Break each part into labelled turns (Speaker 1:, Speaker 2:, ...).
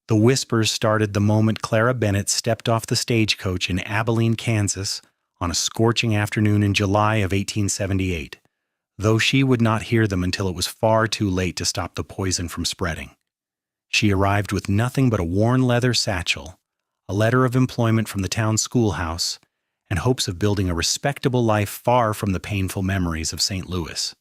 Speaker 1: The whispers started the moment Clara Bennett stepped off the stagecoach in Abilene, Kansas, on a scorching afternoon in July of 1878, though she would not hear them until it was far too late to stop the poison from spreading. She arrived with nothing but a worn leather satchel, a letter of employment from the town schoolhouse, and hopes of building a respectable life far from the painful memories of St. Louis.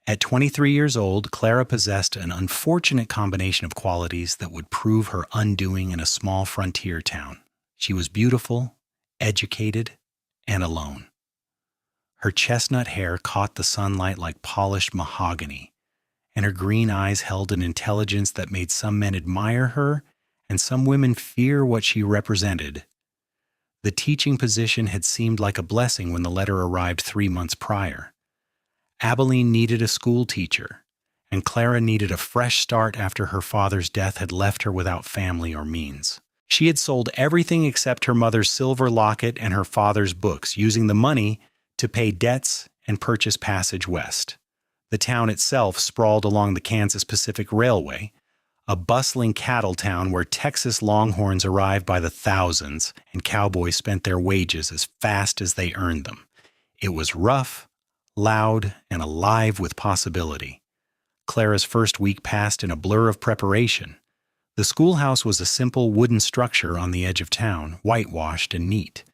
Speaker 1: At 23 years old, Clara possessed an unfortunate combination of qualities that would prove her undoing in a small frontier town. She was beautiful, educated, and alone. Her chestnut hair caught the sunlight like polished mahogany, and her green eyes held an intelligence that made some men admire her and some women fear what she represented. The teaching position had seemed like a blessing when the letter arrived 3 months prior. Abilene needed a schoolteacher, and Clara needed a fresh start after her father's death had left her without family or means. She had sold everything except her mother's silver locket and her father's books, using the money to pay debts and purchase passage west. The town itself sprawled along the Kansas Pacific Railway, a bustling cattle town where Texas longhorns arrived by the thousands and cowboys spent their wages as fast as they earned them. It was rough, loud, and alive with possibility. Clara's first week passed in a blur of preparation. The schoolhouse was a simple wooden structure on the edge of town, whitewashed and neat,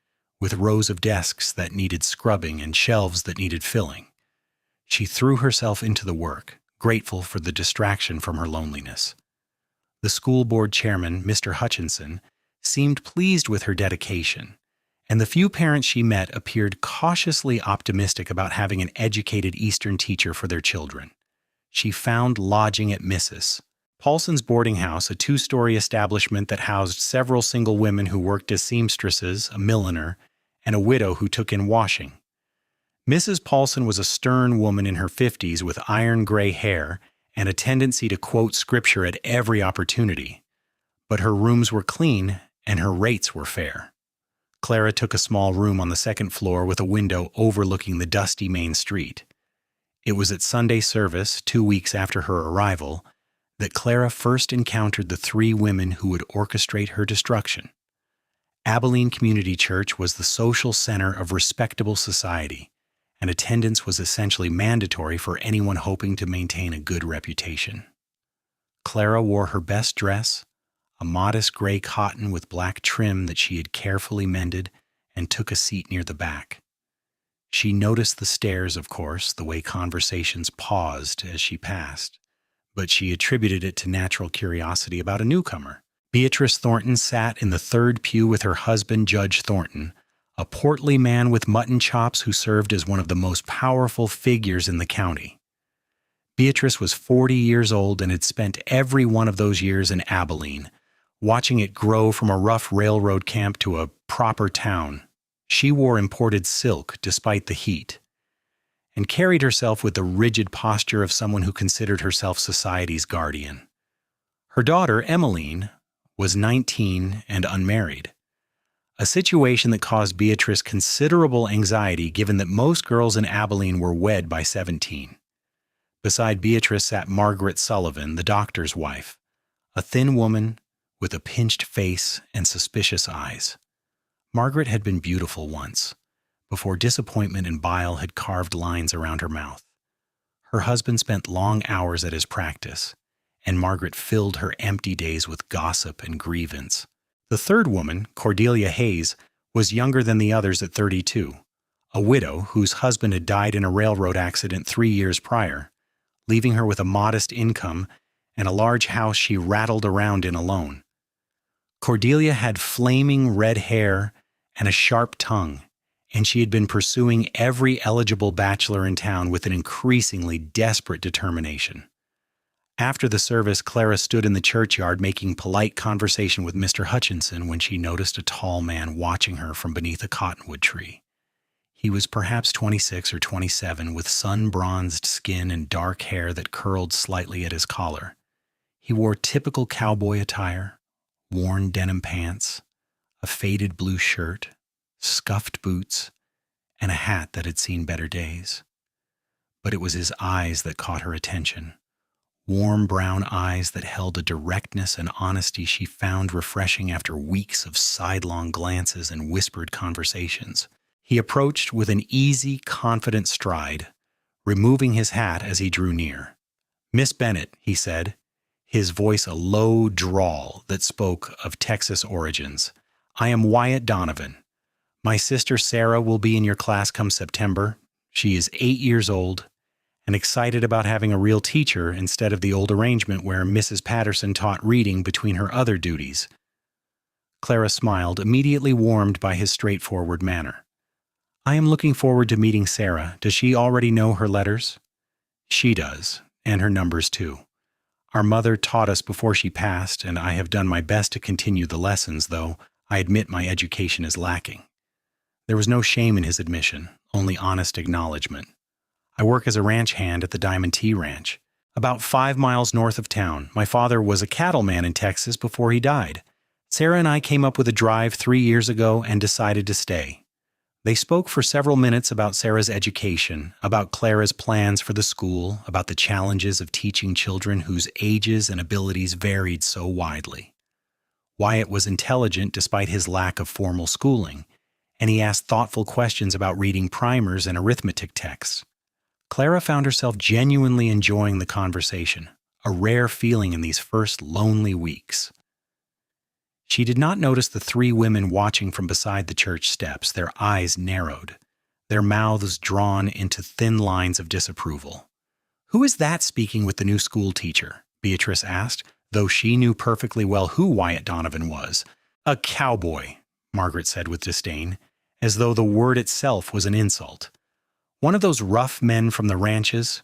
Speaker 1: with rows of desks that needed scrubbing and shelves that needed filling. She threw herself into the work, grateful for the distraction from her loneliness. The school board chairman, Mr. Hutchinson, seemed pleased with her dedication, and the few parents she met appeared cautiously optimistic about having an educated Eastern teacher for their children. She found lodging at Mrs. Paulson's boarding house, a 2-story establishment that housed several single women who worked as seamstresses, a milliner, and a widow who took in washing. Mrs. Paulson was a stern woman in her 50s with iron gray hair and a tendency to quote scripture at every opportunity. But her rooms were clean and her rates were fair. Clara took a small room on the second floor with a window overlooking the dusty main street. It was at Sunday service, 2 weeks after her arrival, that Clara first encountered the 3 women who would orchestrate her destruction. Abilene Community Church was the social center of respectable society, and attendance was essentially mandatory for anyone hoping to maintain a good reputation. Clara wore her best dress, a modest gray cotton with black trim that she had carefully mended, and took a seat near the back. She noticed the stares, of course, the way conversations paused as she passed, but she attributed it to natural curiosity about a newcomer. Beatrice Thornton sat in the 3rd pew with her husband, Judge Thornton, a portly man with mutton chops who served as one of the most powerful figures in the county. Beatrice was 40 years old and had spent every one of those years in Abilene, watching it grow from a rough railroad camp to a proper town. She wore imported silk despite the heat, and carried herself with the rigid posture of someone who considered herself society's guardian. Her daughter, Emmeline, was 19 and unmarried, a situation that caused Beatrice considerable anxiety given that most girls in Abilene were wed by 17. Beside Beatrice sat Margaret Sullivan, the doctor's wife, a thin woman with a pinched face and suspicious eyes. Margaret had been beautiful once, before disappointment and bile had carved lines around her mouth. Her husband spent long hours at his practice, and Margaret filled her empty days with gossip and grievance. The third woman, Cordelia Hayes, was younger than the others at 32, a widow whose husband had died in a railroad accident 3 years prior, leaving her with a modest income and a large house she rattled around in alone. Cordelia had flaming red hair and a sharp tongue, and she had been pursuing every eligible bachelor in town with an increasingly desperate determination. After the service, Clara stood in the churchyard making polite conversation with Mr. Hutchinson when she noticed a tall man watching her from beneath a cottonwood tree. He was perhaps 26 or 27, with sun-bronzed skin and dark hair that curled slightly at his collar. He wore typical cowboy attire, worn denim pants, a faded blue shirt, scuffed boots, and a hat that had seen better days. But it was his eyes that caught her attention, warm brown eyes that held a directness and honesty she found refreshing after weeks of sidelong glances and whispered conversations. He approached with an easy, confident stride, removing his hat as he drew near. "Miss Bennett," he said, his voice a low drawl that spoke of Texas origins, "I am Wyatt Donovan. My sister Sarah will be in your class come September. She is 8 years old and excited about having a real teacher instead of the old arrangement where Mrs. Patterson taught reading between her other duties." Clara smiled, immediately warmed by his straightforward manner. "I am looking forward to meeting Sarah. Does she already know her letters?" "She does, and her numbers too. Our mother taught us before she passed, and I have done my best to continue the lessons, though I admit my education is lacking." There was no shame in his admission, only honest acknowledgement. "I work as a ranch hand at the Diamond Tea Ranch, about 5 miles north of town. My father was a cattleman in Texas before he died. Sarah and I came up with a drive 3 years ago and decided to stay." They spoke for several minutes about Sarah's education, about Clara's plans for the school, about the challenges of teaching children whose ages and abilities varied so widely. Wyatt was intelligent despite his lack of formal schooling, and he asked thoughtful questions about reading primers and arithmetic texts. Clara found herself genuinely enjoying the conversation, a rare feeling in these first lonely weeks. She did not notice the 3 women watching from beside the church steps, their eyes narrowed, their mouths drawn into thin lines of disapproval. "Who is that speaking with the new school teacher?" Beatrice asked, though she knew perfectly well who Wyatt Donovan was. "A cowboy," Margaret said with disdain, as though the word itself was an insult. "One of those rough men from the ranches,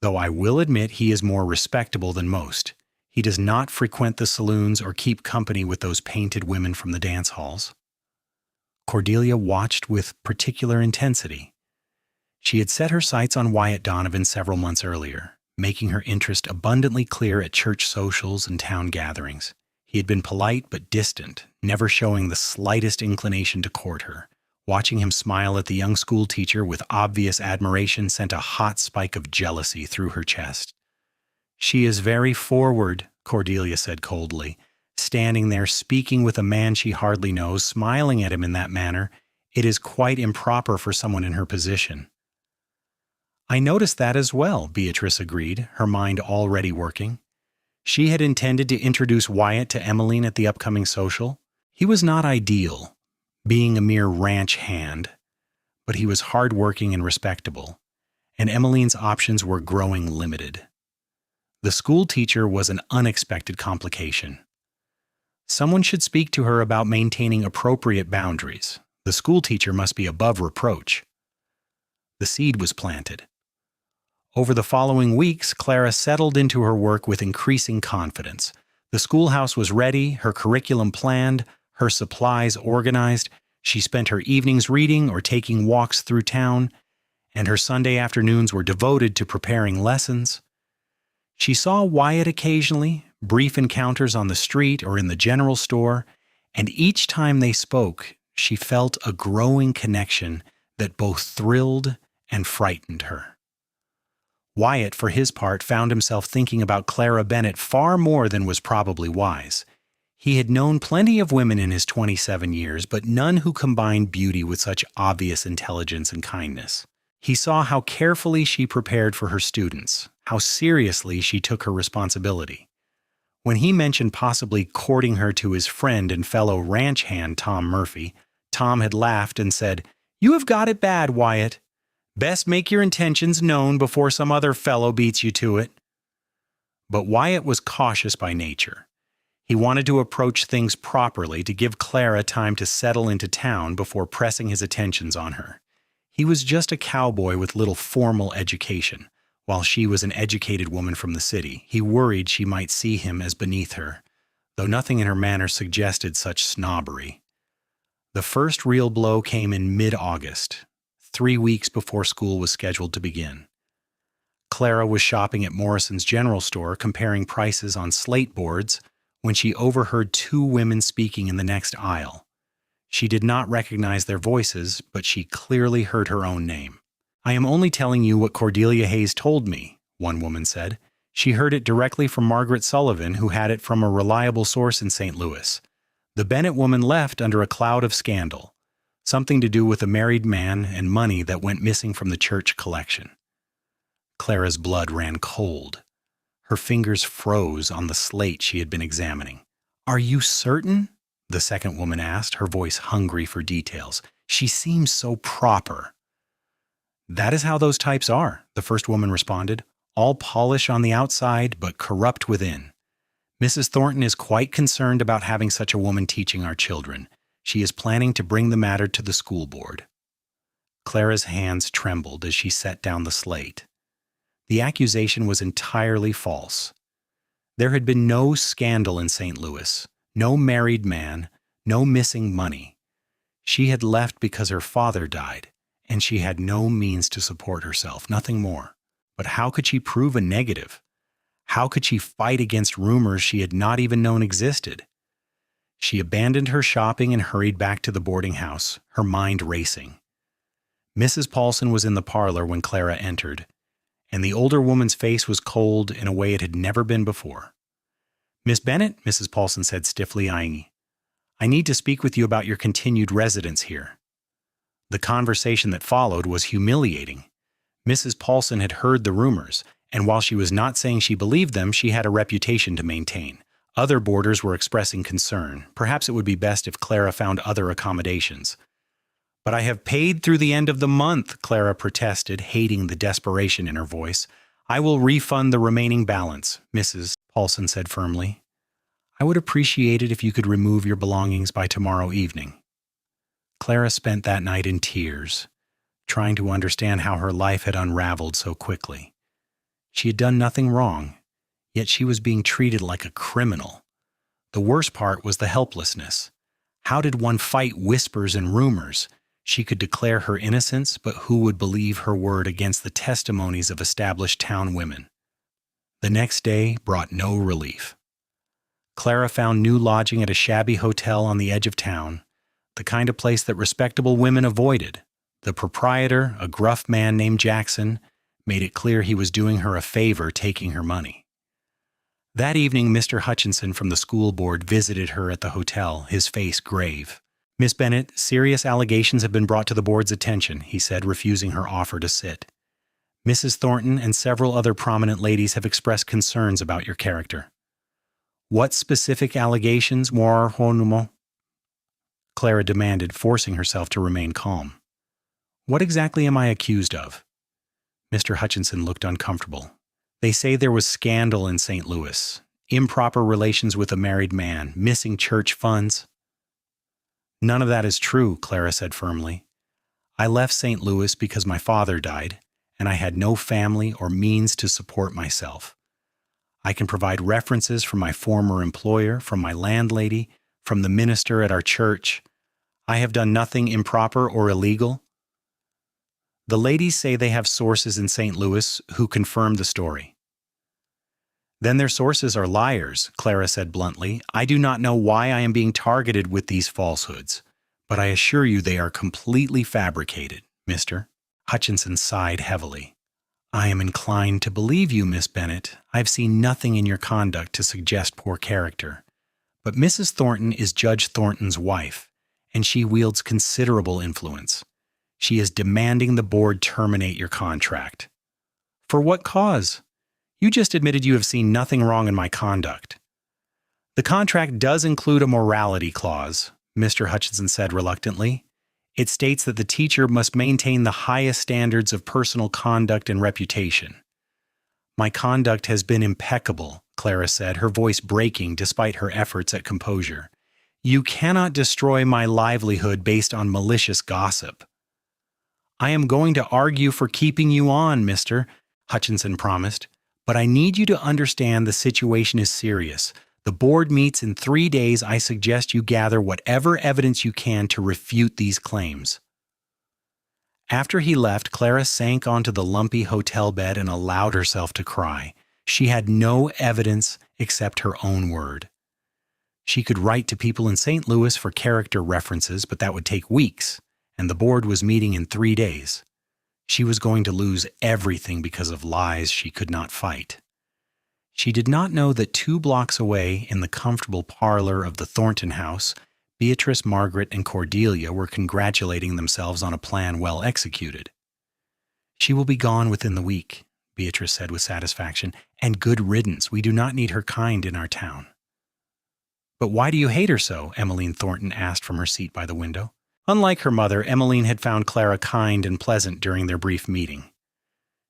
Speaker 1: though I will admit he is more respectable than most. He does not frequent the saloons or keep company with those painted women from the dance halls." Cordelia watched with particular intensity. She had set her sights on Wyatt Donovan several months earlier, making her interest abundantly clear at church socials and town gatherings. He had been polite but distant, never showing the slightest inclination to court her. Watching him smile at the young school teacher with obvious admiration sent a hot spike of jealousy through her chest. "She is very forward," Cordelia said coldly. "Standing there speaking with a man she hardly knows, smiling at him in that manner, it is quite improper for someone in her position." "I noticed that as well," Beatrice agreed, her mind already working. She had intended to introduce Wyatt to Abilene at the upcoming social. He was not ideal, being a mere ranch hand, but he was hardworking and respectable, and Emmeline's options were growing limited. The school teacher was an unexpected complication. Someone should speak to her about maintaining appropriate boundaries. The school teacher must be above reproach. The seed was planted. Over the following weeks, Clara settled into her work with increasing confidence. The schoolhouse was ready, her curriculum planned, her supplies organized. She spent her evenings reading or taking walks through town, and her Sunday afternoons were devoted to preparing lessons. She saw Wyatt occasionally, brief encounters on the street or in the general store, and each time they spoke, she felt a growing connection that both thrilled and frightened her. Wyatt, for his part, found himself thinking about Clara Bennett far more than was probably wise. He had known plenty of women in his 27 years, but none who combined beauty with such obvious intelligence and kindness. He saw how carefully she prepared for her students, how seriously she took her responsibility. When he mentioned possibly courting her to his friend and fellow ranch hand Tom Murphy, Tom had laughed and said, "You have got it bad, Wyatt. Best make your intentions known before some other fellow beats you to it." But Wyatt was cautious by nature. He wanted to approach things properly to give Clara time to settle into town before pressing his attentions on her. He was just a cowboy with little formal education. While she was an educated woman from the city, he worried she might see him as beneath her, though nothing in her manner suggested such snobbery. The first real blow came in mid-August, 3 weeks before school was scheduled to begin. Clara was shopping at Morrison's general store comparing prices on slate boards when she overheard 2 women speaking in the next aisle. She did not recognize their voices, but she clearly heard her own name. "I am only telling you what Cordelia Hayes told me," one woman said. She heard it directly from Margaret Sullivan, who had it from a reliable source in St. Louis. The Bennett woman left under a cloud of scandal, something to do with a married man and money that went missing from the church collection. Clara's blood ran cold. Her fingers froze on the slate she had been examining. "Are you certain?" the second woman asked, her voice hungry for details. "She seems so proper." "That is how those types are," the first woman responded. "All polish on the outside, but corrupt within. Mrs. Thornton is quite concerned about having such a woman teaching our children. She is planning to bring the matter to the school board." Clara's hands trembled as she set down the slate. The accusation was entirely false. There had been no scandal in St. Louis, no married man, no missing money. She had left because her father died, and she had no means to support herself, nothing more. But how could she prove a negative? How could she fight against rumors she had not even known existed? She abandoned her shopping and hurried back to the boarding house, her mind racing. Mrs. Paulson was in the parlor when Clara entered, and the older woman's face was cold in a way it had never been before. "Miss Bennett," Mrs. Paulson said stiffly, "I need to speak with you about your continued residence here." The conversation that followed was humiliating. Mrs. Paulson had heard the rumors, and while she was not saying she believed them, she had a reputation to maintain. Other boarders were expressing concern. Perhaps it would be best if Clara found other accommodations. "But I have paid through the end of the month," Clara protested, hating the desperation in her voice. "I will refund the remaining balance," Mrs. Paulson said firmly. "I would appreciate it if you could remove your belongings by tomorrow evening." Clara spent that night in tears, trying to understand how her life had unraveled so quickly. She had done nothing wrong, yet she was being treated like a criminal. The worst part was the helplessness. How did one fight whispers and rumors? She could declare her innocence, but who would believe her word against the testimonies of established town women? The next day brought no relief. Clara found new lodging at a shabby hotel on the edge of town, the kind of place that respectable women avoided. The proprietor, a gruff man named Jackson, made it clear he was doing her a favor taking her money. That evening, Mr. Hutchinson from the school board visited her at the hotel, his face grave. "Miss Bennett, serious allegations have been brought to the board's attention," he said, refusing her offer to sit. "Mrs. Thornton and several other prominent ladies have expressed concerns about your character." "What specific allegations, more honorable?" Clara demanded, forcing herself to remain calm. "What exactly am I accused of?" Mr. Hutchinson looked uncomfortable. "They say there was scandal in St. Louis, improper relations with a married man, missing church funds." "None of that is true," Clara said firmly. "I left St. Louis because my father died, and I had no family or means to support myself. I can provide references from my former employer, from my landlady, from the minister at our church. I have done nothing improper or illegal." "The ladies say they have sources in St. Louis who confirm the story." "Then their sources are liars," Clara said bluntly. "I do not know why I am being targeted with these falsehoods, but I assure you they are completely fabricated, Mr. Hutchinson sighed heavily. "I am inclined to believe you, Miss Bennett. I've seen nothing in your conduct to suggest poor character. But Mrs. Thornton is Judge Thornton's wife, and she wields considerable influence. She is demanding the board terminate your contract." "For what cause? You just admitted you have seen nothing wrong in my conduct." "The contract does include a morality clause," Mr. Hutchinson said reluctantly. "It states that the teacher must maintain the highest standards of personal conduct and reputation." "My conduct has been impeccable," Clara said, her voice breaking despite her efforts at composure. "You cannot destroy my livelihood based on malicious gossip." "I am going to argue for keeping you on, Mr. Hutchinson promised. "But I need you to understand the situation is serious. The board meets in 3 days. I suggest you gather whatever evidence you can to refute these claims." After he left, Clara sank onto the lumpy hotel bed and allowed herself to cry. She had no evidence except her own word. She could write to people in St. Louis for character references, but that would take weeks, and the board was meeting in 3 days. She was going to lose everything because of lies she could not fight. She did not know that 2 blocks away, in the comfortable parlor of the Thornton house, Beatrice, Margaret, and Cordelia were congratulating themselves on a plan well executed. "She will be gone within the week," Beatrice said with satisfaction, "and good riddance. We do not need her kind in our town." "But why do you hate her so?" Emmeline Thornton asked from her seat by the window. Unlike her mother, Emmeline had found Clara kind and pleasant during their brief meeting.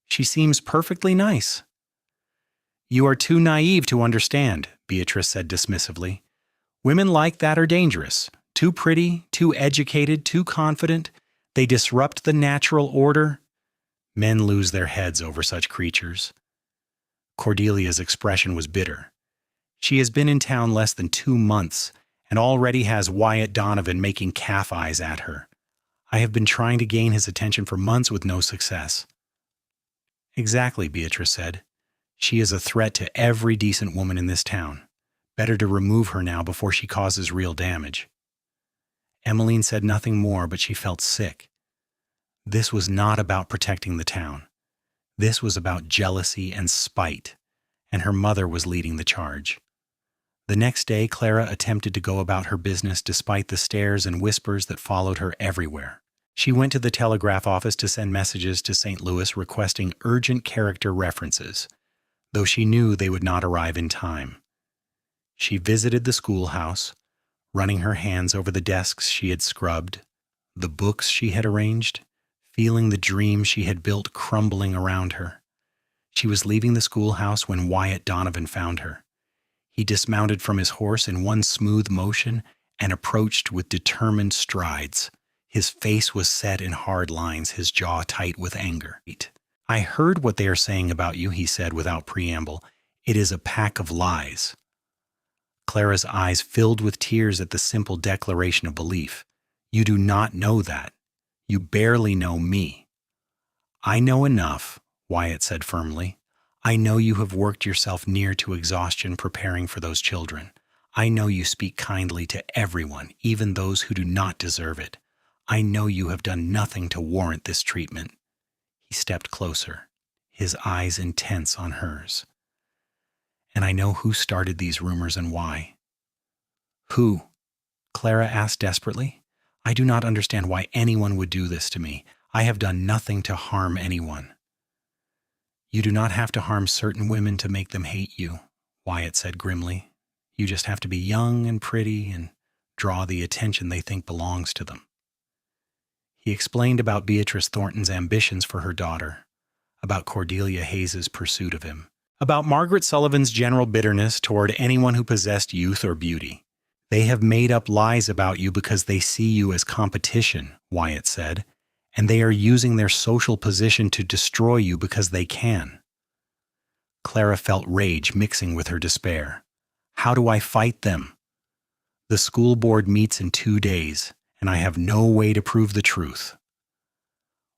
Speaker 1: "She seems perfectly nice." "You are too naive to understand," Beatrice said dismissively. "Women like that are dangerous. Too pretty, too educated, too confident. They disrupt the natural order. Men lose their heads over such creatures." Cordelia's expression was bitter. "She has been in town less than 2 months and already has Wyatt Donovan making calf eyes at her. I have been trying to gain his attention for months with no success." "Exactly," Beatrice said. "She is a threat to every decent woman in this town. Better to remove her now before she causes real damage." Emmeline said nothing more, but she felt sick. This was not about protecting the town. This was about jealousy and spite, and her mother was leading the charge. The next day, Clara attempted to go about her business despite the stares and whispers that followed her everywhere. She went to the telegraph office to send messages to St. Louis requesting urgent character references, though she knew they would not arrive in time. She visited the schoolhouse, running her hands over the desks she had scrubbed, the books she had arranged, feeling the dream she had built crumbling around her. She was leaving the schoolhouse when Wyatt Donovan found her. He dismounted from his horse in one smooth motion and approached with determined strides. His face was set in hard lines, his jaw tight with anger. "I heard what they are saying about you," he said without preamble. "It is a pack of lies." Clara's eyes filled with tears at the simple declaration of belief. "You do not know that. You barely know me." "I know enough," Wyatt said firmly. "I know you have worked yourself near to exhaustion preparing for those children. I know you speak kindly to everyone, even those who do not deserve it. I know you have done nothing to warrant this treatment." He stepped closer, his eyes intense on hers. "And I know who started these rumors and why." "Who?" Clara asked desperately. "I do not understand why anyone would do this to me. I have done nothing to harm anyone." "You do not have to harm certain women to make them hate you," Wyatt said grimly. "You just have to be young and pretty and draw the attention they think belongs to them." He explained about Beatrice Thornton's ambitions for her daughter, about Cordelia Hayes's pursuit of him, about Margaret Sullivan's general bitterness toward anyone who possessed youth or beauty. "They have made up lies about you because they see you as competition," Wyatt said, "and they are using their social position to destroy you because they can." Clara felt rage mixing with her despair. "How do I fight them?" "The school board meets in 2 days, and I have no way to prove the truth."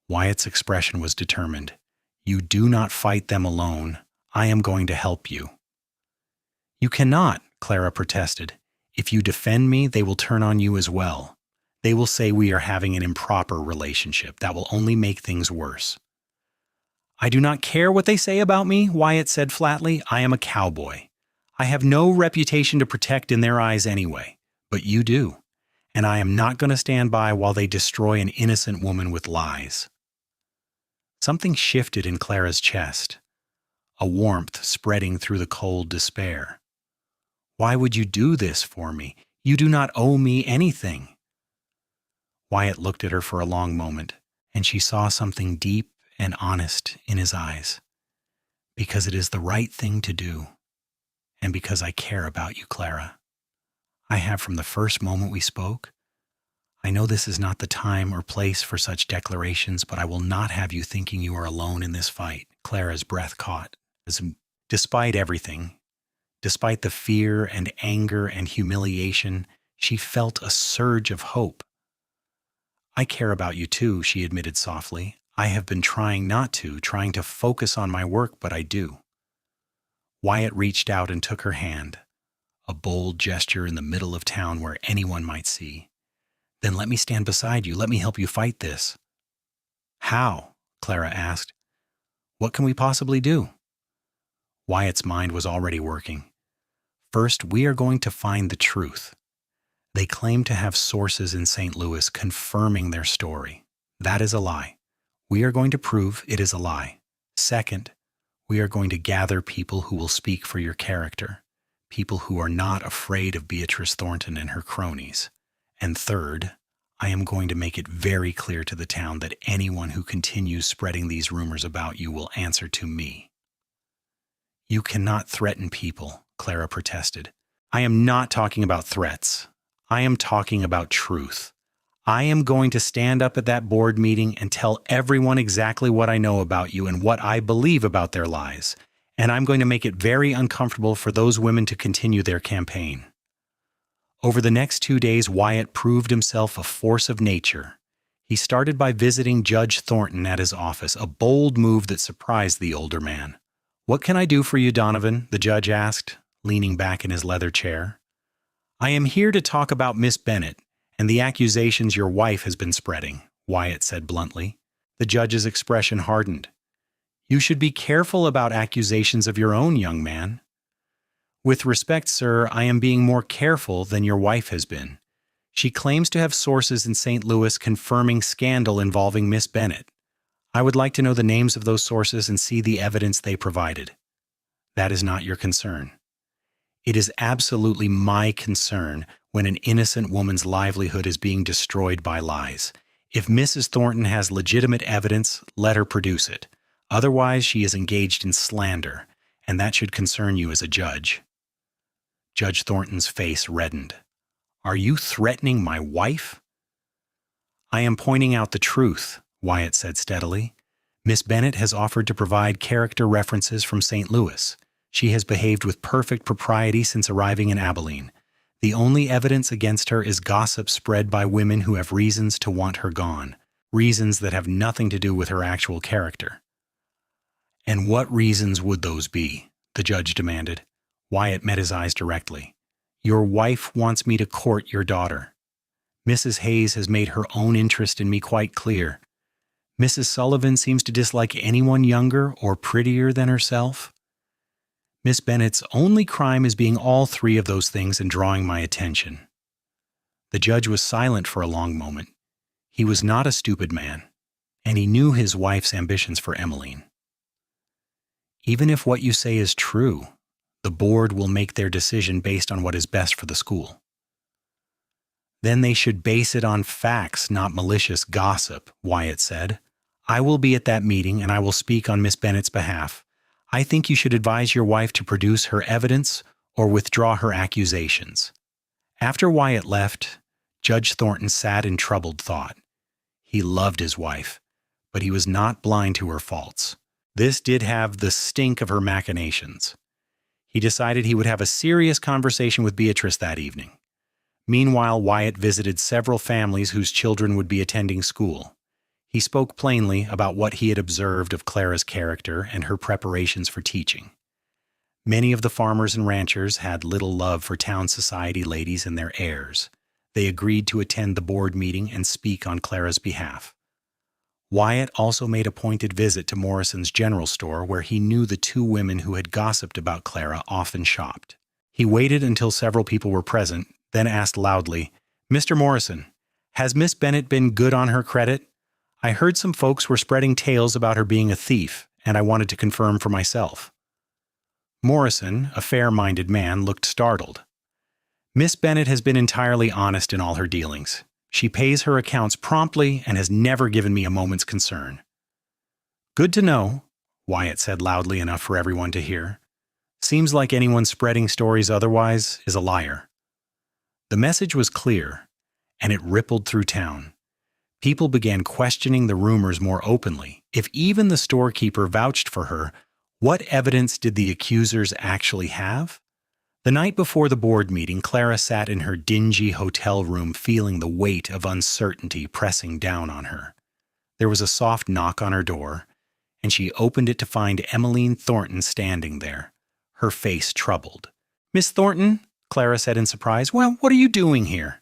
Speaker 1: Wyatt's expression was determined. "You do not fight them alone. I am going to help you." "You cannot," Clara protested. "If you defend me, they will turn on you as well. They will say we are having an improper relationship. That will only make things worse." "I do not care what they say about me," Wyatt said flatly. "I am a cowboy. I have no reputation to protect in their eyes anyway, but you do. And I am not going to stand by while they destroy an innocent woman with lies." Something shifted in Clara's chest, a warmth spreading through the cold despair. "Why would you do this for me? You do not owe me anything." Wyatt looked at her for a long moment, and she saw something deep and honest in his eyes. "Because it is the right thing to do, and because I care about you, Clara. I have from the first moment we spoke. I know this is not the time or place for such declarations, but I will not have you thinking you are alone in this fight." Clara's breath caught. Despite everything, despite the fear and anger and humiliation, she felt a surge of hope. "I care about you too," she admitted softly. "I have been trying not to, trying to focus on my work, but I do." Wyatt reached out and took her hand, a bold gesture in the middle of town where anyone might see. "Then let me stand beside you. Let me help you fight this." "How?" Clara asked. "What can we possibly do?" Wyatt's mind was already working. First, we are going to find the truth. They claim to have sources in St. Louis confirming their story. That is a lie. We are going to prove it is a lie. Second, we are going to gather people who will speak for your character, people who are not afraid of Beatrice Thornton and her cronies. And third, I am going to make it very clear to the town that anyone who continues spreading these rumors about you will answer to me. You cannot threaten people, Clara protested. I am not talking about threats. I am talking about truth. I am going to stand up at that board meeting and tell everyone exactly what I know about you and what I believe about their lies. And I'm going to make it very uncomfortable for those women to continue their campaign. Over the next 2 days, Wyatt proved himself a force of nature. He started by visiting Judge Thornton at his office, a bold move that surprised the older man. "What can I do for you, Donovan?" the judge asked, leaning back in his leather chair. "I am here to talk about Miss Bennett and the accusations your wife has been spreading," Wyatt said bluntly. The judge's expression hardened. "You should be careful about accusations of your own, young man." "With respect, sir, I am being more careful than your wife has been. She claims to have sources in St. Louis confirming scandal involving Miss Bennett. I would like to know the names of those sources and see the evidence they provided." "That is not your concern." "It is absolutely my concern when an innocent woman's livelihood is being destroyed by lies. If Mrs. Thornton has legitimate evidence, let her produce it. Otherwise, she is engaged in slander, and that should concern you as a judge." Judge Thornton's face reddened. "Are you threatening my wife?" "I am pointing out the truth," Wyatt said steadily. "Miss Bennett has offered to provide character references from St. Louis. She has behaved with perfect propriety since arriving in Abilene. The only evidence against her is gossip spread by women who have reasons to want her gone, reasons that have nothing to do with her actual character." "And what reasons would those be?" the judge demanded. Wyatt met his eyes directly. "Your wife wants me to court your daughter. Mrs. Hayes has made her own interest in me quite clear. Mrs. Sullivan seems to dislike anyone younger or prettier than herself. Miss Bennett's only crime is being all three of those things and drawing my attention." The judge was silent for a long moment. He was not a stupid man, and he knew his wife's ambitions for Emmeline. "Even if what you say is true, the board will make their decision based on what is best for the school." "Then they should base it on facts, not malicious gossip," Wyatt said. "I will be at that meeting and I will speak on Miss Bennett's behalf. I think you should advise your wife to produce her evidence or withdraw her accusations." After Wyatt left, Judge Thornton sat in troubled thought. He loved his wife, but he was not blind to her faults. This did have the stink of her machinations. He decided he would have a serious conversation with Beatrice that evening. Meanwhile, Wyatt visited several families whose children would be attending school. He spoke plainly about what he had observed of Clara's character and her preparations for teaching. Many of the farmers and ranchers had little love for town society ladies and their heirs. They agreed to attend the board meeting and speak on Clara's behalf. Wyatt also made a pointed visit to Morrison's general store, where he knew the two women who had gossiped about Clara often shopped. He waited until several people were present, then asked loudly, "Mr. Morrison, has Miss Bennett been good on her credit? I heard some folks were spreading tales about her being a thief, and I wanted to confirm for myself." Morrison, a fair-minded man, looked startled. "Miss Bennett has been entirely honest in all her dealings. She pays her accounts promptly and has never given me a moment's concern." "Good to know," Wyatt said loudly enough for everyone to hear. "Seems like anyone spreading stories otherwise is a liar." The message was clear, and it rippled through town. People began questioning the rumors more openly. If even the storekeeper vouched for her, what evidence did the accusers actually have? The night before the board meeting, Clara sat in her dingy hotel room feeling the weight of uncertainty pressing down on her. There was a soft knock on her door, and she opened it to find Emmeline Thornton standing there, her face troubled. "Miss Thornton?" Clara said in surprise. "Well, what are you doing here?"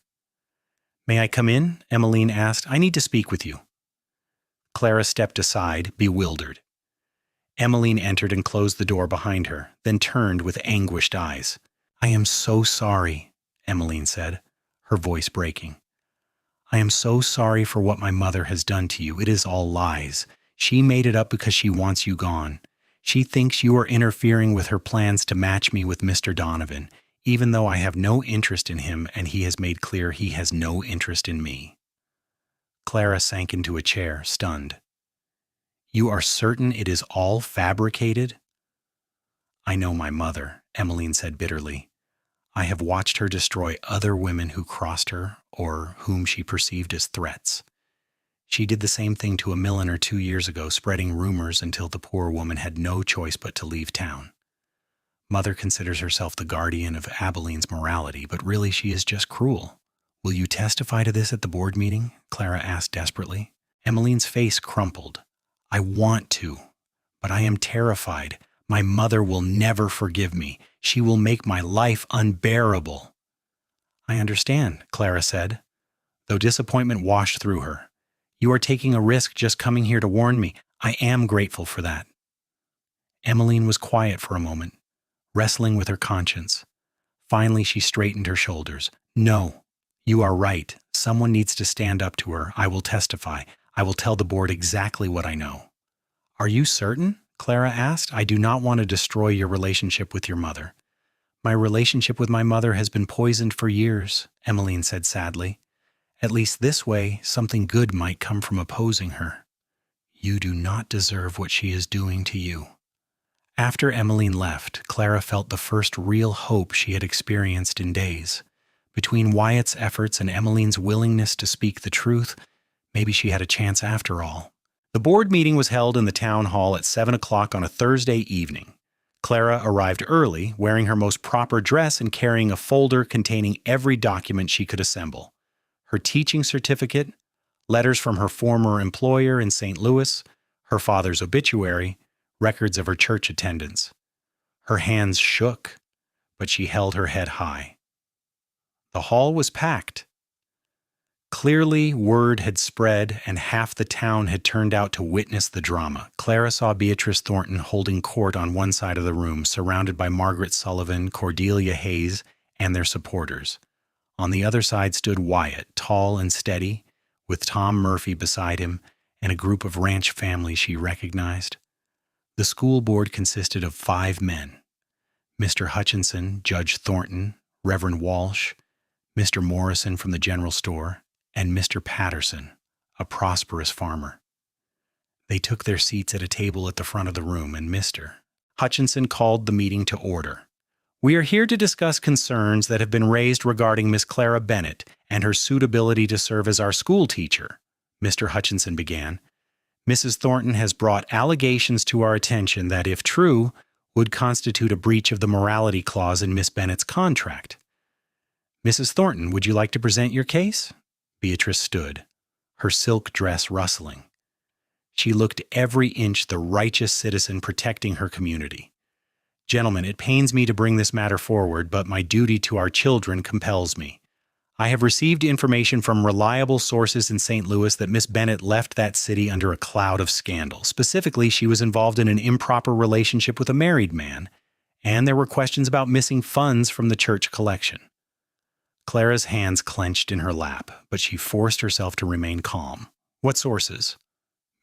Speaker 1: "May I come in?" Emmeline asked. "I need to speak with you." Clara stepped aside, bewildered. Emmeline entered and closed the door behind her, then turned with anguished eyes. "I am so sorry," Emmeline said, her voice breaking. "I am so sorry for what my mother has done to you. It is all lies. She made it up because she wants you gone. She thinks you are interfering with her plans to match me with Mr. Donovan, even though I have no interest in him and he has made clear he has no interest in me." Clara sank into a chair, stunned. "You are certain it is all fabricated?" "I know my mother," Emmeline said bitterly. "I have watched her destroy other women who crossed her or whom she perceived as threats. She did the same thing to a milliner 2 years ago, spreading rumors until the poor woman had no choice but to leave town. Mother considers herself the guardian of Abilene's morality, but really she is just cruel. Will you testify to this at the board meeting?" Clara asked desperately. Emmeline's face crumpled. "I want to, but I am terrified. My mother will never forgive me. She will make my life unbearable." "I understand," Clara said, though disappointment washed through her. "You are taking a risk just coming here to warn me. I am grateful for that." Emmeline was quiet for a moment, wrestling with her conscience. Finally, she straightened her shoulders. "No, you are right. Someone needs to stand up to her. I will testify. I will tell the board exactly what I know." "Are you certain?" Clara asked. "I do not want to destroy your relationship with your mother." "My relationship with my mother has been poisoned for years," Emmeline said sadly. "At least this way, something good might come from opposing her." "You do not deserve what she is doing to you." After Emmeline left, Clara felt the first real hope she had experienced in days. Between Wyatt's efforts and Emmeline's willingness to speak the truth, maybe she had a chance after all. The board meeting was held in the town hall at 7 o'clock on a Thursday evening. Clara arrived early, wearing her most proper dress and carrying a folder containing every document she could assemble: her teaching certificate, letters from her former employer in St. Louis, her father's obituary, records of her church attendance. Her hands shook, but she held her head high. The hall was packed. Clearly, word had spread, and half the town had turned out to witness the drama. Clara saw Beatrice Thornton holding court on one side of the room, surrounded by Margaret Sullivan, Cordelia Hayes, and their supporters. On the other side stood Wyatt, tall and steady, with Tom Murphy beside him, and a group of ranch families she recognized. The school board consisted of 5 men: Mr. Hutchinson, Judge Thornton, Reverend Walsh, Mr. Morrison from the general store, and Mr. Patterson, a prosperous farmer. They took their seats at a table at the front of the room, and Mr. Hutchinson called the meeting to order. "We are here to discuss concerns that have been raised regarding Miss Clara Bennett and her suitability to serve as our school teacher," Mr. Hutchinson began. "Mrs. Thornton has brought allegations to our attention that, if true, would constitute a breach of the morality clause in Miss Bennett's contract. Mrs. Thornton, would you like to present your case?" Beatrice stood, her silk dress rustling. She looked every inch the righteous citizen protecting her community. "Gentlemen, it pains me to bring this matter forward, but my duty to our children compels me. I have received information from reliable sources in St. Louis that Miss Bennett left that city under a cloud of scandal. Specifically, she was involved in an improper relationship with a married man, and there were questions about missing funds from the church collection." Clara's hands clenched in her lap, but she forced herself to remain calm. "What sources?"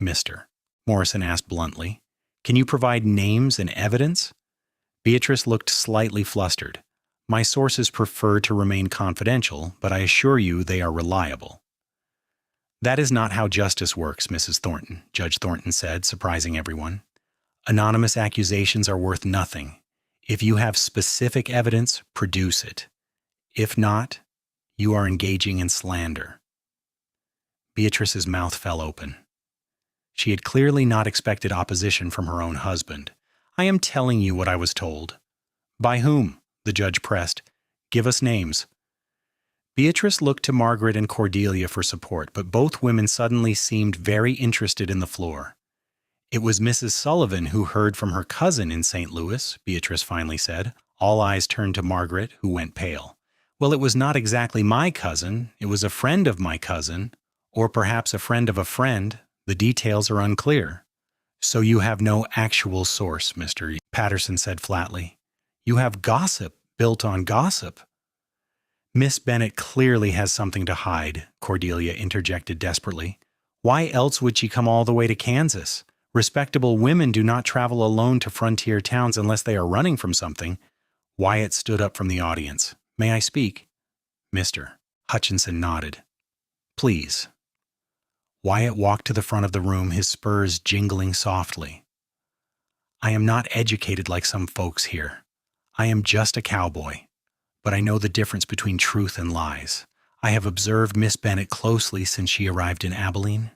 Speaker 1: "Mr. Morrison asked bluntly. "Can you provide names and evidence?" Beatrice looked slightly flustered. "My sources prefer to remain confidential, but I assure you they are reliable." "That is not how justice works, Mrs. Thornton," Judge Thornton said, surprising everyone. "Anonymous accusations are worth nothing. If you have specific evidence, produce it. If not, you are engaging in slander." Beatrice's mouth fell open. She had clearly not expected opposition from her own husband. "I am telling you what I was told." "By whom?" the judge pressed. "Give us names." Beatrice looked to Margaret and Cordelia for support, but both women suddenly seemed very interested in the floor. "It was Mrs. Sullivan who heard from her cousin in St. Louis," Beatrice finally said. All eyes turned to Margaret, who went pale. "Well, it was not exactly my cousin. It was a friend of my cousin, or perhaps a friend of a friend. The details are unclear." So you have no actual source, Mr. Patterson said flatly. You have gossip built on gossip. Miss Bennett clearly has something to hide, Cordelia interjected desperately. Why else would she come all the way to Kansas? Respectable women do not travel alone to frontier towns unless they are running from something. Wyatt stood up from the audience. May I speak? Mr. Hutchinson nodded. Please. Wyatt walked to the front of the room, his spurs jingling softly. I am not educated like some folks here. I am just a cowboy. But I know the difference between truth and lies. I have observed Miss Bennett closely since she arrived in Abilene.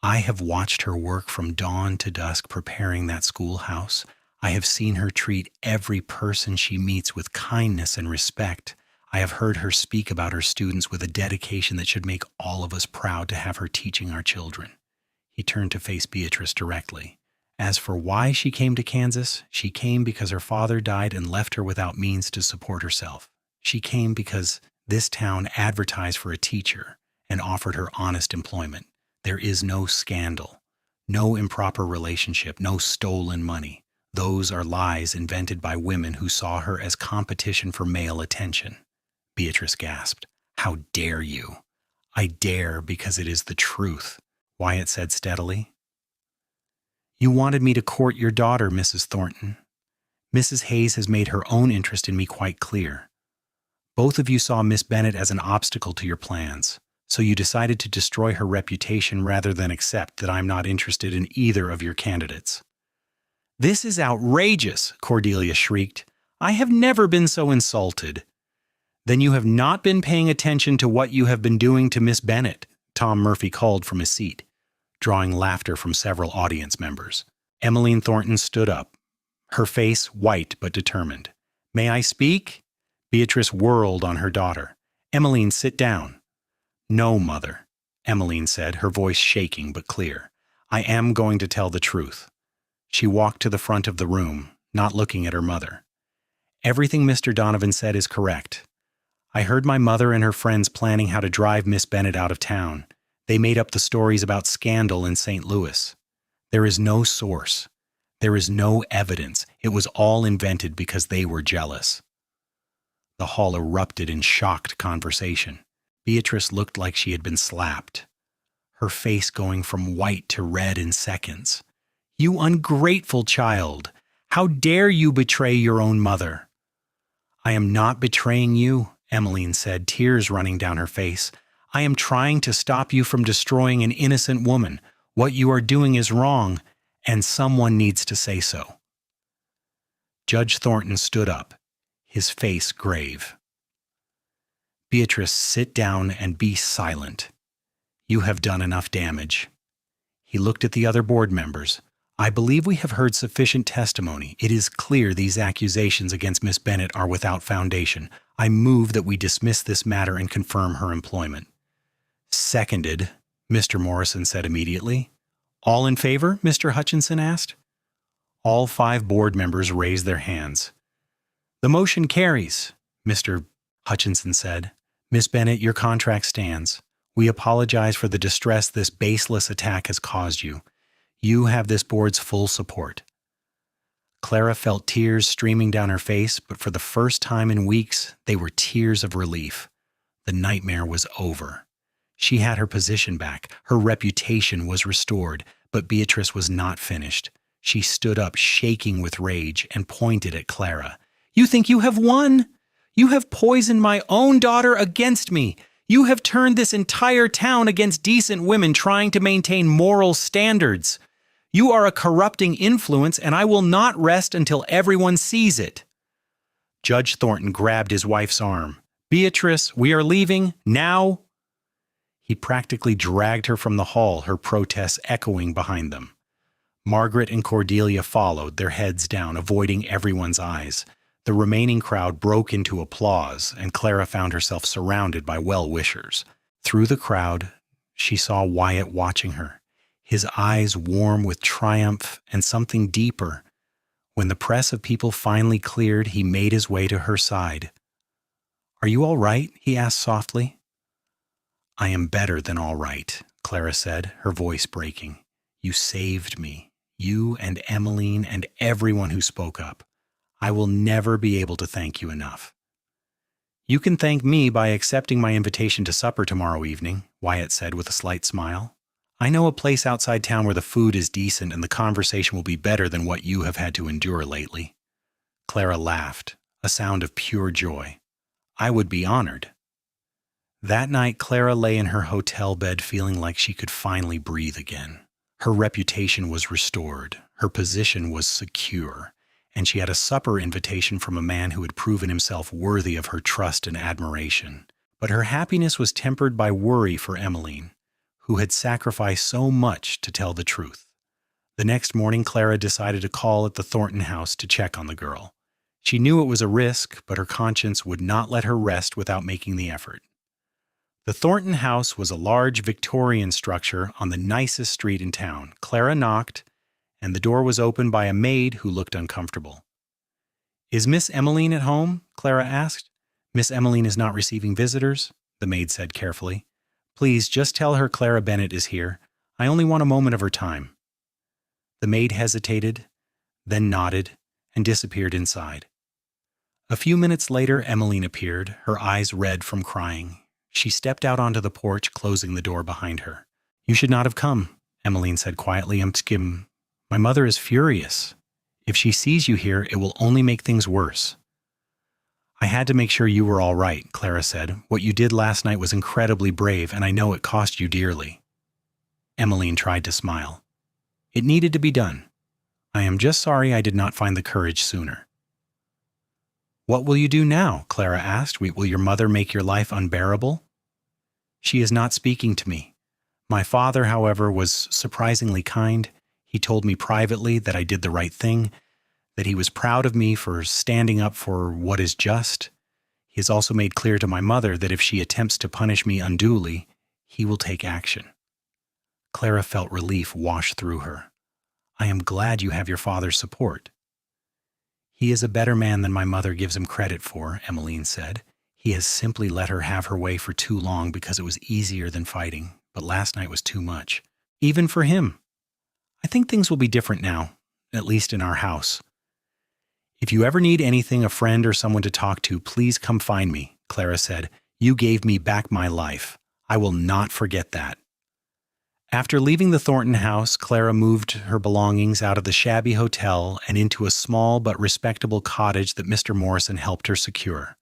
Speaker 1: I have watched her work from dawn to dusk preparing that schoolhouse. I have seen her treat every person she meets with kindness and respect. I have heard her speak about her students with a dedication that should make all of us proud to have her teaching our children. He turned to face Beatrice directly. As for why she came to Kansas, she came because her father died and left her without means to support herself. She came because this town advertised for a teacher and offered her honest employment. There is no scandal, no improper relationship, no stolen money. Those are lies invented by women who saw her as competition for male attention. Beatrice gasped. How dare you? I dare because it is the truth, Wyatt said steadily. You wanted me to court your daughter, Mrs. Thornton. Mrs. Hayes has made her own interest in me quite clear. Both of you saw Miss Bennett as an obstacle to your plans, so you decided to destroy her reputation rather than accept that I'm not interested in either of your candidates. This is outrageous, Cordelia shrieked. I have never been so insulted. Then you have not been paying attention to what you have been doing to Miss Bennett, Tom Murphy called from his seat, drawing laughter from several audience members. Emmeline Thornton stood up, her face white but determined. May I speak? Beatrice whirled on her daughter. Emmeline, sit down. No, Mother, Emmeline said, her voice shaking but clear. I am going to tell the truth. She walked to the front of the room, not looking at her mother. Everything Mr. Donovan said is correct. I heard my mother and her friends planning how to drive Miss Bennett out of town. They made up the stories about scandal in St. Louis. There is no source. There is no evidence. It was all invented because they were jealous. The hall erupted in shocked conversation. Beatrice looked like she had been slapped, her face going from white to red in seconds. You ungrateful child! How dare you betray your own mother? I am not betraying you, Emmeline said, tears running down her face. I am trying to stop you from destroying an innocent woman. What you are doing is wrong, and someone needs to say so. Judge Thornton stood up, his face grave. Beatrice, sit down and be silent. You have done enough damage. He looked at the other board members. I believe we have heard sufficient testimony. It is clear these accusations against Miss Bennett are without foundation. I move that we dismiss this matter and confirm her employment. Seconded, Mr. Morrison said immediately. All in favor? Mr. Hutchinson asked. All 5 board members raised their hands. The motion carries, Mr. Hutchinson said. Miss Bennett, your contract stands. We apologize for the distress this baseless attack has caused you. You have this board's full support. Clara felt tears streaming down her face, but for the first time in weeks, they were tears of relief. The nightmare was over. She had her position back. Her reputation was restored, but Beatrice was not finished. She stood up, shaking with rage, and pointed at Clara. You think you have won? You have poisoned my own daughter against me. You have turned this entire town against decent women trying to maintain moral standards. You are a corrupting influence, and I will not rest until everyone sees it. Judge Thornton grabbed his wife's arm. Beatrice, we are leaving now. He practically dragged her from the hall, her protests echoing behind them. Margaret and Cordelia followed, their heads down, avoiding everyone's eyes. The remaining crowd broke into applause, and Clara found herself surrounded by well-wishers. Through the crowd, she saw Wyatt watching her, his eyes warm with triumph and something deeper. When the press of people finally cleared, he made his way to her side. Are you all right? He asked softly. I am better than all right, Clara said, her voice breaking. You saved me. you and Emmeline and everyone who spoke up. I will never be able to thank you enough." "You can thank me by accepting my invitation to supper tomorrow evening," Wyatt said with a slight smile. "I know a place outside town where the food is decent and the conversation will be better than what you have had to endure lately." Clara laughed, a sound of pure joy. "I would be honored." That night, Clara lay in her hotel bed feeling like she could finally breathe again. Her reputation was restored, her position was secure, and she had a supper invitation from a man who had proven himself worthy of her trust and admiration. But her happiness was tempered by worry for Emmeline, who had sacrificed so much to tell the truth. The next morning, Clara decided to call at the Thornton house to check on the girl. She knew it was a risk, but her conscience would not let her rest without making the effort. The Thornton house was a large Victorian structure on the nicest street in town. Clara knocked, and the door was opened by a maid who looked uncomfortable. "Is Miss Emmeline at home?" Clara asked. "Miss Emmeline is not receiving visitors," the maid said carefully. "Please just tell her Clara Bennett is here. I only want a moment of her time." The maid hesitated, then nodded, and disappeared inside. A few minutes later, Emmeline appeared, her eyes red from crying. She stepped out onto the porch, closing the door behind her. "You should not have come," Emmeline said quietly. My mother is furious. If she sees you here, it will only make things worse." "I had to make sure you were all right," Clara said. "What you did last night was incredibly brave, and I know it cost you dearly." Emmeline tried to smile. "It needed to be done. I am just sorry I did not find the courage sooner." "What will you do now?" Clara asked. "Will your mother make your life unbearable?" "She is not speaking to me. My father, however, was surprisingly kind. He told me privately that I did the right thing, that he was proud of me for standing up for what is just. He has also made clear to my mother that if she attempts to punish me unduly, he will take action." Clara felt relief wash through her. "I am glad you have your father's support." "He is a better man than my mother gives him credit for," Emmeline said. "He has simply let her have her way for too long because it was easier than fighting, but last night was too much. Even for him. I think things will be different now, at least in our house." "If you ever need anything, a friend or someone to talk to, please come find me," Clara said. "You gave me back my life. I will not forget that." After leaving the Thornton house, Clara moved her belongings out of the shabby hotel and into a small but respectable cottage that Mr. Morrison helped her secure.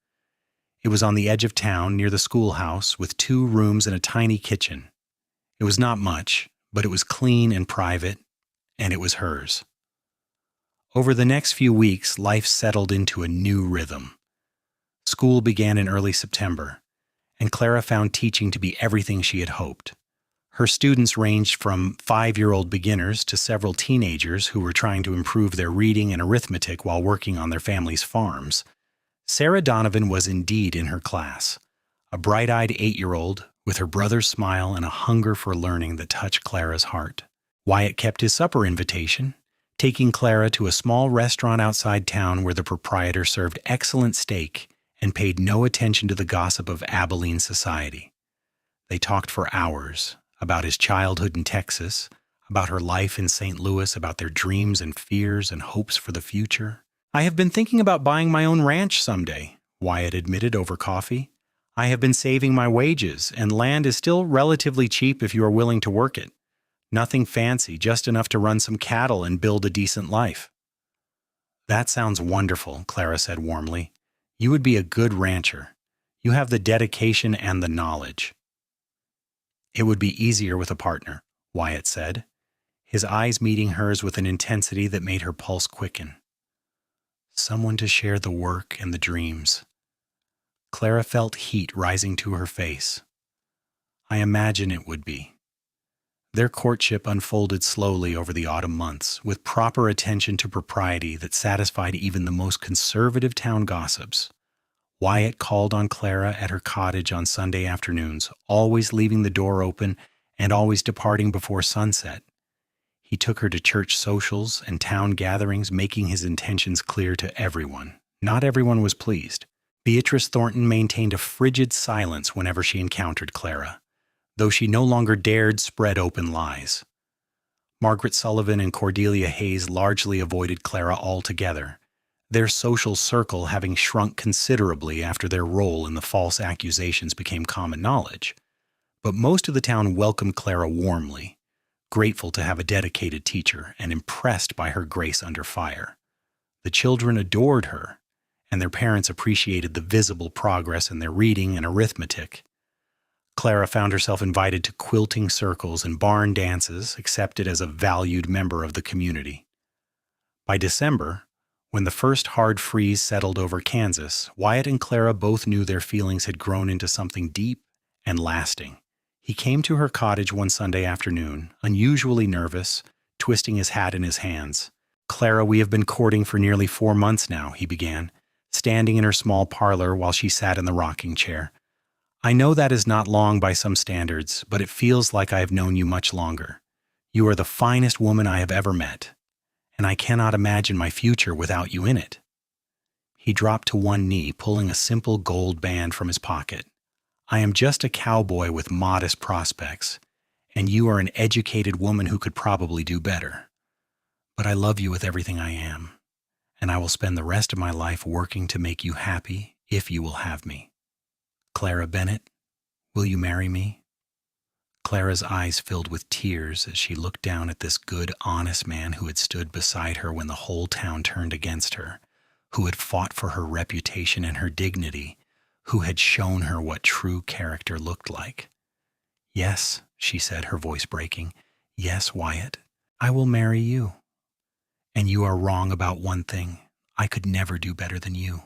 Speaker 1: It was on the edge of town, near the schoolhouse, with 2 rooms and a tiny kitchen. It was not much, but it was clean and private, and it was hers. Over the next few weeks, life settled into a new rhythm. School began in early September, and Clara found teaching to be everything she had hoped. Her students ranged from 5-year-old beginners to several teenagers who were trying to improve their reading and arithmetic while working on their families' farms. Sarah Donovan was indeed in her class, a bright-eyed 8-year-old with her brother's smile and a hunger for learning that touched Clara's heart. Wyatt kept his supper invitation, taking Clara to a small restaurant outside town where the proprietor served excellent steak and paid no attention to the gossip of Abilene society. They talked for hours about his childhood in Texas, about her life in St. Louis, about their dreams and fears and hopes for the future. "I have been thinking about buying my own ranch someday," Wyatt admitted over coffee. "I have been saving my wages, and land is still relatively cheap if you are willing to work it. Nothing fancy, just enough to run some cattle and build a decent life." "That sounds wonderful," Clara said warmly. "You would be a good rancher. You have the dedication and the knowledge." "It would be easier with a partner," Wyatt said, his eyes meeting hers with an intensity that made her pulse quicken. Someone to share the work and the dreams. Clara felt heat rising to her face. "I imagine it would be." Their courtship unfolded slowly over the autumn months, with proper attention to propriety that satisfied even the most conservative town gossips. Wyatt called on Clara at her cottage on Sunday afternoons, always leaving the door open and always departing before sunset. He took her to church socials and town gatherings, making his intentions clear to everyone. Not everyone was pleased. Beatrice Thornton maintained a frigid silence whenever she encountered Clara, though she no longer dared spread open lies. Margaret Sullivan and Cordelia Hayes largely avoided Clara altogether, their social circle having shrunk considerably after their role in the false accusations became common knowledge. But most of the town welcomed Clara warmly, grateful to have a dedicated teacher and impressed by her grace under fire. The children adored her, and their parents appreciated the visible progress in their reading and arithmetic. Clara found herself invited to quilting circles and barn dances, accepted as a valued member of the community. By December, when the first hard freeze settled over Kansas, Wyatt and Clara both knew their feelings had grown into something deep and lasting. He came to her cottage one Sunday afternoon, unusually nervous, twisting his hat in his hands. "Clara, we have been courting for nearly 4 months now," he began, standing in her small parlor while she sat in the rocking chair. "I know that is not long by some standards, but it feels like I have known you much longer. You are the finest woman I have ever met, and I cannot imagine my future without you in it." He dropped to one knee, pulling a simple gold band from his pocket. "I am just a cowboy with modest prospects, and you are an educated woman who could probably do better. But I love you with everything I am, and I will spend the rest of my life working to make you happy if you will have me. Clara Bennett, will you marry me?" Clara's eyes filled with tears as she looked down at this good, honest man who had stood beside her when the whole town turned against her, who had fought for her reputation and her dignity, who had shown her what true character looked like. "Yes," she said, her voice breaking. "Yes, Wyatt, I will marry you. And you are wrong about one thing. I could never do better than you.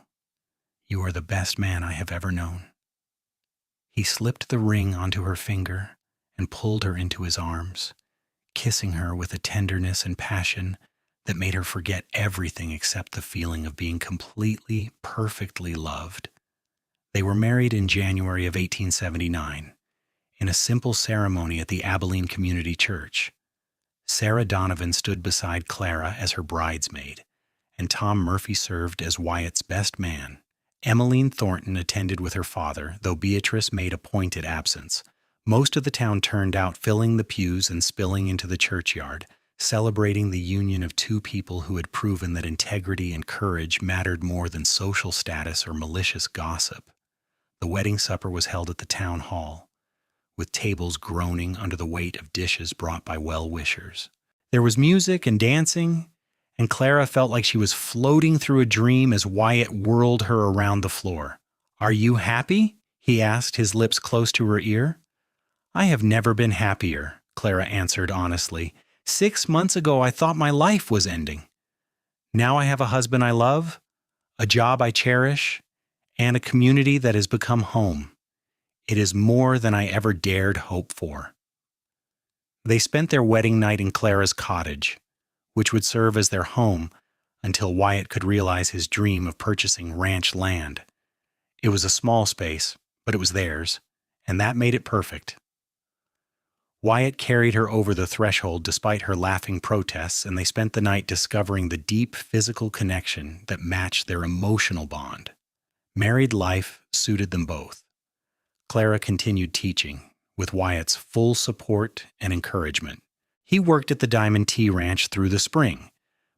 Speaker 1: You are the best man I have ever known." He slipped the ring onto her finger and pulled her into his arms, kissing her with a tenderness and passion that made her forget everything except the feeling of being completely, perfectly loved. They were married in January of 1879, in a simple ceremony at the Abilene Community Church. Sarah Donovan stood beside Clara as her bridesmaid, and Tom Murphy served as Wyatt's best man. Emmeline Thornton attended with her father, though Beatrice made a pointed absence. Most of the town turned out, filling the pews and spilling into the churchyard, celebrating the union of two people who had proven that integrity and courage mattered more than social status or malicious gossip. The wedding supper was held at the town hall, with tables groaning under the weight of dishes brought by well-wishers. There was music and dancing, and Clara felt like she was floating through a dream as Wyatt whirled her around the floor. "Are you happy?" he asked, his lips close to her ear. "I have never been happier," Clara answered honestly. 6 months ago, I thought my life was ending. Now I have a husband I love, a job I cherish, and a community that has become home. It is more than I ever dared hope for." They spent their wedding night in Clara's cottage, which would serve as their home until Wyatt could realize his dream of purchasing ranch land. It was a small space, but it was theirs, and that made it perfect. Wyatt carried her over the threshold despite her laughing protests, and they spent the night discovering the deep physical connection that matched their emotional bond. Married life suited them both. Clara continued teaching, with Wyatt's full support and encouragement. He worked at the Diamond Tea Ranch through the spring,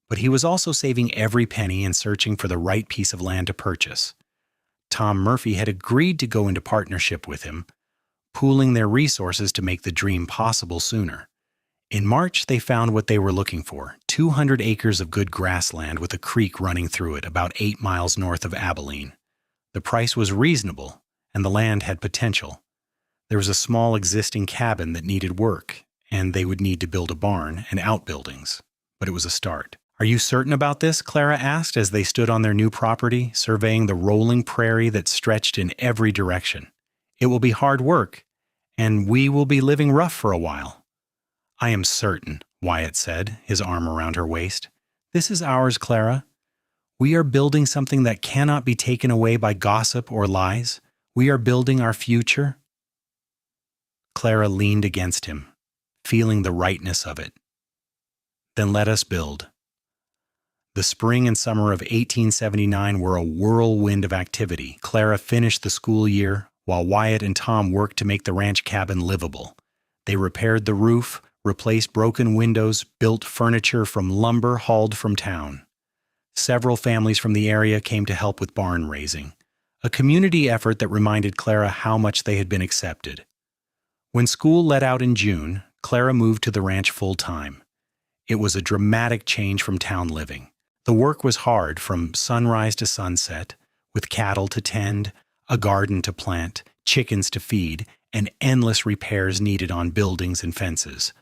Speaker 1: but he was also saving every penny and searching for the right piece of land to purchase. Tom Murphy had agreed to go into partnership with him, pooling their resources to make the dream possible sooner. In March, they found what they were looking for, 200 acres of good grassland with a creek running through it about 8 miles north of Abilene. The price was reasonable, and the land had potential. There was a small existing cabin that needed work, and they would need to build a barn and outbuildings, but it was a start. "Are you certain about this?" Clara asked as they stood on their new property, surveying the rolling prairie that stretched in every direction. "It will be hard work, and we will be living rough for a while." "I am certain," Wyatt said, his arm around her waist. "This is ours, Clara. We are building something that cannot be taken away by gossip or lies. We are building our future." Clara leaned against him, feeling the rightness of it. "Then let us build." The spring and summer of 1879 were a whirlwind of activity. Clara finished the school year, while Wyatt and Tom worked to make the ranch cabin livable. They repaired the roof, replaced broken windows, built furniture from lumber hauled from town. Several families from the area came to help with barn raising, a community effort that reminded Clara how much they had been accepted. When school let out in June, Clara moved to the ranch full-time. It was a dramatic change from town living. The work was hard from sunrise to sunset, with cattle to tend, a garden to plant, chickens to feed, and endless repairs needed on buildings and fences.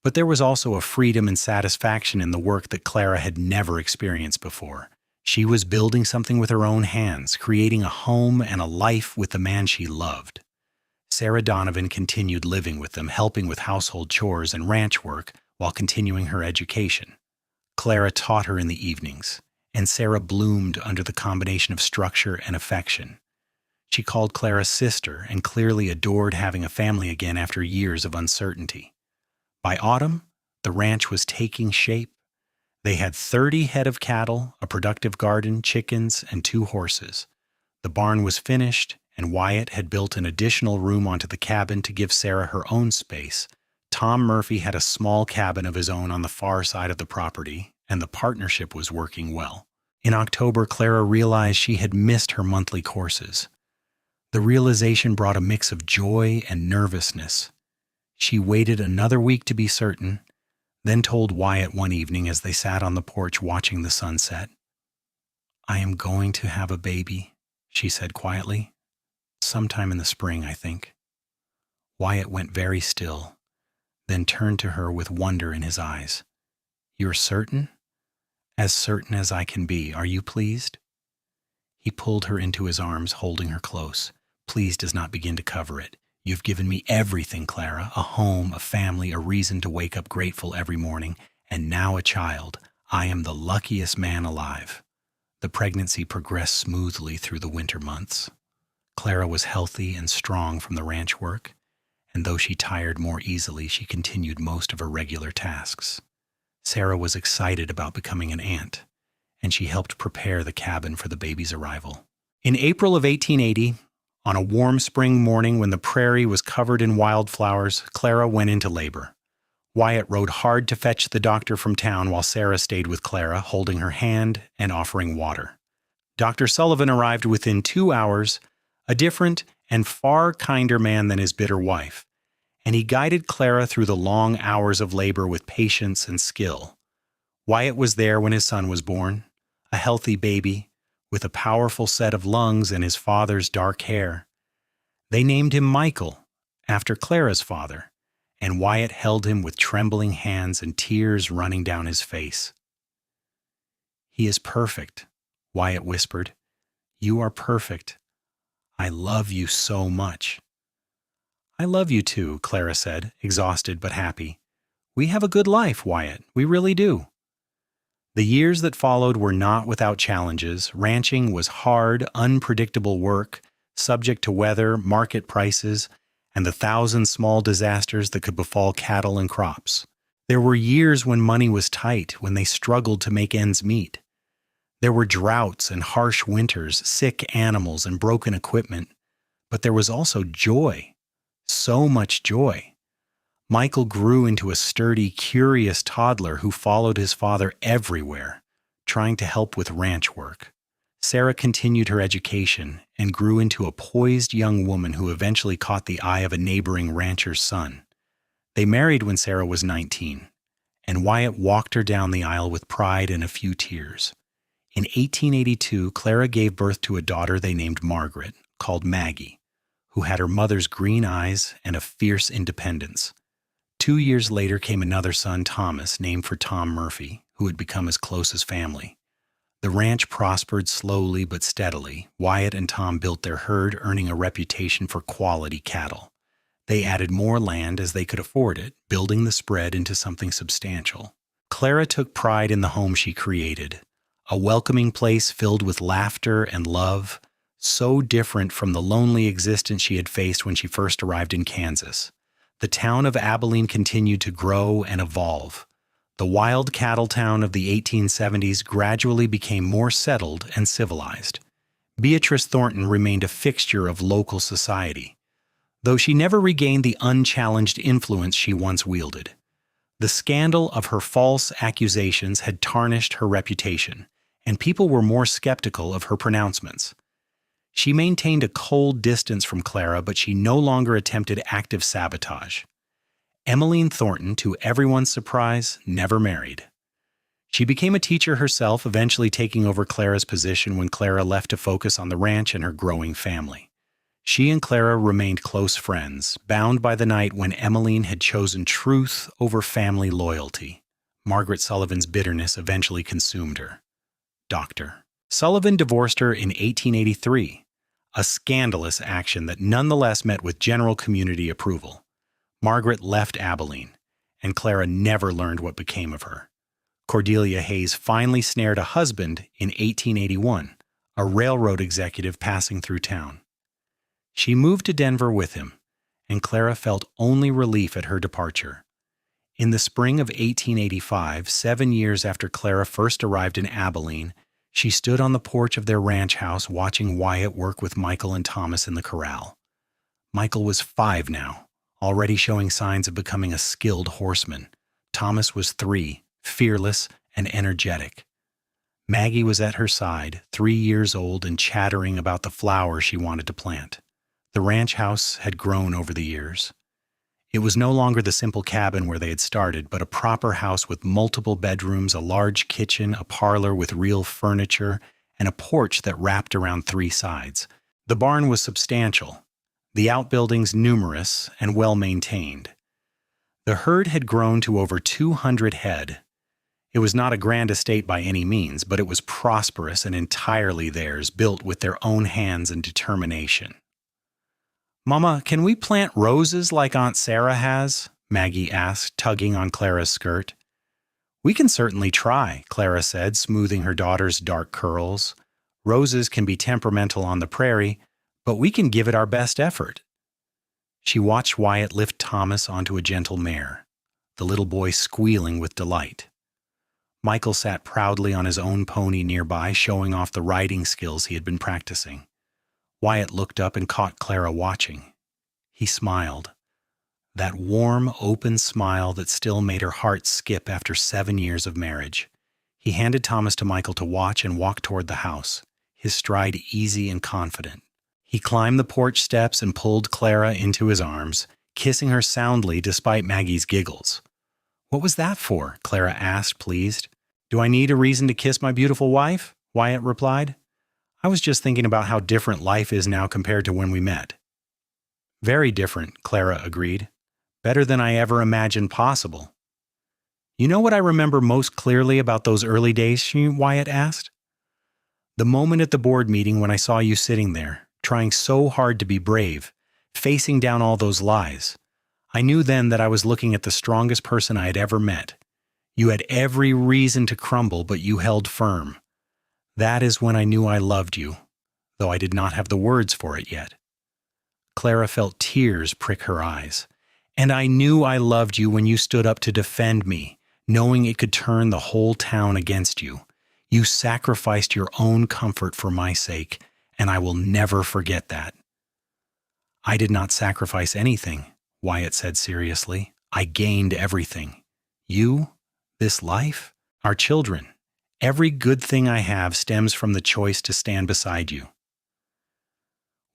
Speaker 1: But there was also a freedom and satisfaction in the work that Clara had never experienced before. She was building something with her own hands, creating a home and a life with the man she loved. Sarah Donovan continued living with them, helping with household chores and ranch work while continuing her education. Clara taught her in the evenings, and Sarah bloomed under the combination of structure and affection. She called Clara sister and clearly adored having a family again after years of uncertainty. By autumn, the ranch was taking shape. They had 30 head of cattle, a productive garden, chickens, and 2 horses. The barn was finished, and Wyatt had built an additional room onto the cabin to give Sarah her own space. Tom Murphy had a small cabin of his own on the far side of the property, and the partnership was working well. In October, Clara realized she had missed her monthly courses. The realization brought a mix of joy and nervousness. She waited another week to be certain, then told Wyatt one evening as they sat on the porch watching the sunset, "I am going to have a baby," she said quietly. "Sometime in the spring, I think." Wyatt went very still, then turned to her with wonder in his eyes. "You're certain?" "As certain as I can be. Are you pleased?" He pulled her into his arms, holding her close. "Please does not begin to cover it. You've given me everything, Clara, a home, a family, a reason to wake up grateful every morning, and now a child. I am the luckiest man alive." The pregnancy progressed smoothly through the winter months. Clara was healthy and strong from the ranch work, and though she tired more easily, she continued most of her regular tasks. Sarah was excited about becoming an aunt, and she helped prepare the cabin for the baby's arrival. In April of 1880, on a warm spring morning when the prairie was covered in wildflowers, Clara went into labor. Wyatt rode hard to fetch the doctor from town while Sarah stayed with Clara, holding her hand and offering water. Dr. Sullivan arrived within 2 hours, a different and far kinder man than his bitter wife, and he guided Clara through the long hours of labor with patience and skill. Wyatt was there when his son was born, a healthy baby, with a powerful set of lungs and his father's dark hair. They named him Michael, after Clara's father, and Wyatt held him with trembling hands and tears running down his face. "He is perfect," Wyatt whispered. "You are perfect. I love you so much." "I love you too," Clara said, exhausted but happy. "We have a good life, Wyatt. We really do." The years that followed were not without challenges. Ranching was hard, unpredictable work, subject to weather, market prices, and the thousand small disasters that could befall cattle and crops. There were years when money was tight, when they struggled to make ends meet. There were droughts and harsh winters, sick animals and broken equipment, but there was also joy, so much joy. Michael grew into a sturdy, curious toddler who followed his father everywhere, trying to help with ranch work. Sarah continued her education and grew into a poised young woman who eventually caught the eye of a neighboring rancher's son. They married when Sarah was 19, and Wyatt walked her down the aisle with pride and a few tears. In 1882, Clara gave birth to a daughter they named Margaret, called Maggie, who had her mother's green eyes and a fierce independence. 2 years later came another son, Thomas, named for Tom Murphy, who had become his closest family. The ranch prospered slowly but steadily. Wyatt and Tom built their herd, earning a reputation for quality cattle. They added more land as they could afford it, building the spread into something substantial. Clara took pride in the home she created, a welcoming place filled with laughter and love, so different from the lonely existence she had faced when she first arrived in Kansas. The town of Abilene continued to grow and evolve. The wild cattle town of the 1870s gradually became more settled and civilized. Beatrice Thornton remained a fixture of local society, though she never regained the unchallenged influence she once wielded. The scandal of her false accusations had tarnished her reputation, and people were more skeptical of her pronouncements. She maintained a cold distance from Clara, but she no longer attempted active sabotage. Emmeline Thornton, to everyone's surprise, never married. She became a teacher herself, eventually taking over Clara's position when Clara left to focus on the ranch and her growing family. She and Clara remained close friends, bound by the night when Emmeline had chosen truth over family loyalty. Margaret Sullivan's bitterness eventually consumed her. Dr. Sullivan divorced her in 1883, a scandalous action that nonetheless met with general community approval. Margaret left Abilene, and Clara never learned what became of her. Cordelia Hayes finally snared a husband in 1881, a railroad executive passing through town. She moved to Denver with him, and Clara felt only relief at her departure. In the spring of 1885, 7 years after Clara first arrived in Abilene, she stood on the porch of their ranch house watching Wyatt work with Michael and Thomas in the corral. Michael was 5 now, already showing signs of becoming a skilled horseman. Thomas was 3, fearless and energetic. Maggie was at her side, 3 years old and chattering about the flowers she wanted to plant. The ranch house had grown over the years. It was no longer the simple cabin where they had started, but a proper house with multiple bedrooms, a large kitchen, a parlor with real furniture, and a porch that wrapped around 3 sides. The barn was substantial, the outbuildings numerous and well-maintained. The herd had grown to over 200 head. It was not a grand estate by any means, but it was prosperous and entirely theirs, built with their own hands and determination. "Mama, can we plant roses like Aunt Sarah has?" Maggie asked, tugging on Clara's skirt. "We can certainly try," Clara said, smoothing her daughter's dark curls. "Roses can be temperamental on the prairie, but we can give it our best effort." She watched Wyatt lift Thomas onto a gentle mare, the little boy squealing with delight. Michael sat proudly on his own pony nearby, showing off the riding skills he had been practicing. Wyatt looked up and caught Clara watching. He smiled. That warm, open smile that still made her heart skip after 7 years of marriage. He handed Thomas to Michael to watch and walked toward the house, his stride easy and confident. He climbed the porch steps and pulled Clara into his arms, kissing her soundly despite Maggie's giggles. "What was that for?" Clara asked, pleased. "Do I need a reason to kiss my beautiful wife?" Wyatt replied. "I was just thinking about how different life is now compared to when we met." "Very different," Clara agreed. "Better than I ever imagined possible." "You know what I remember most clearly about those early days?" Wyatt asked. "The moment at the board meeting when I saw you sitting there, trying so hard to be brave, facing down all those lies. I knew then that I was looking at the strongest person I had ever met. You had every reason to crumble, but you held firm. That is when I knew I loved you, though I did not have the words for it yet." Clara felt tears prick her eyes. "And I knew I loved you when you stood up to defend me, knowing it could turn the whole town against you. You sacrificed your own comfort for my sake, and I will never forget that." "I did not sacrifice anything," Wyatt said seriously. "I gained everything. You, this life, our children. Every good thing I have stems from the choice to stand beside you."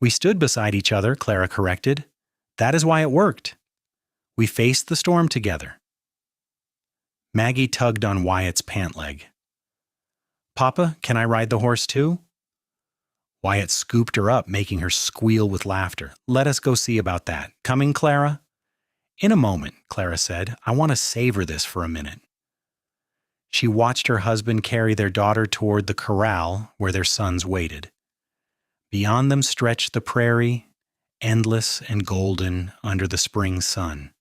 Speaker 1: "We stood beside each other," Clara corrected. "That is why it worked. We faced the storm together." Maggie tugged on Wyatt's pant leg. "Papa, can I ride the horse too?" Wyatt scooped her up, making her squeal with laughter. "Let us go see about that. Coming, Clara?" "In a moment," Clara said. "I want to savor this for a minute." She watched her husband carry their daughter toward the corral where their sons waited. Beyond them stretched the prairie, endless and golden under the spring sun.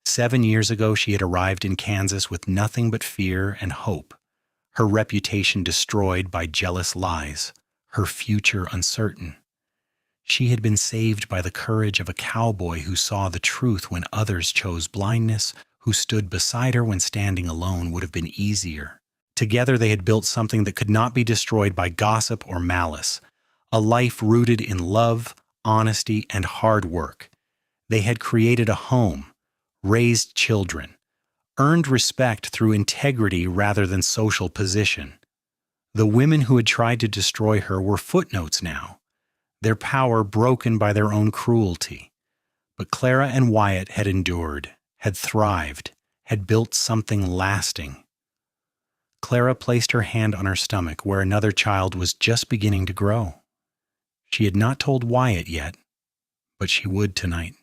Speaker 1: 7 years ago she had arrived in Kansas with nothing but fear and hope, her reputation destroyed by jealous lies, her future uncertain. She had been saved by the courage of a cowboy who saw the truth when others chose blindness, who stood beside her when standing alone would have been easier. Together they had built something that could not be destroyed by gossip or malice, a life rooted in love, honesty, and hard work. They had created a home, raised children, earned respect through integrity rather than social position. The women who had tried to destroy her were footnotes now, their power broken by their own cruelty. But Clara and Wyatt had endured, had thrived, had built something lasting. Clara placed her hand on her stomach where another child was just beginning to grow. She had not told Wyatt yet, but she would tonight.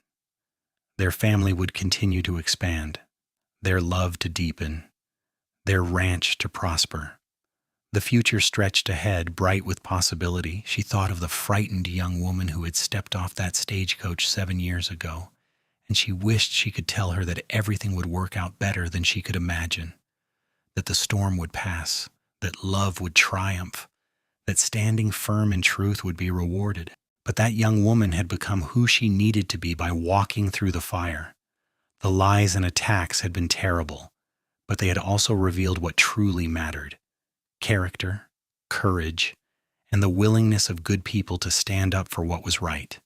Speaker 1: Their family would continue to expand, their love to deepen, their ranch to prosper. The future stretched ahead, bright with possibility. She thought of the frightened young woman who had stepped off that stagecoach 7 years ago, and she wished she could tell her that everything would work out better than she could imagine, that the storm would pass, that love would triumph, that standing firm in truth would be rewarded. But that young woman had become who she needed to be by walking through the fire. The lies and attacks had been terrible, but they had also revealed what truly mattered: character, courage, and the willingness of good people to stand up for what was right.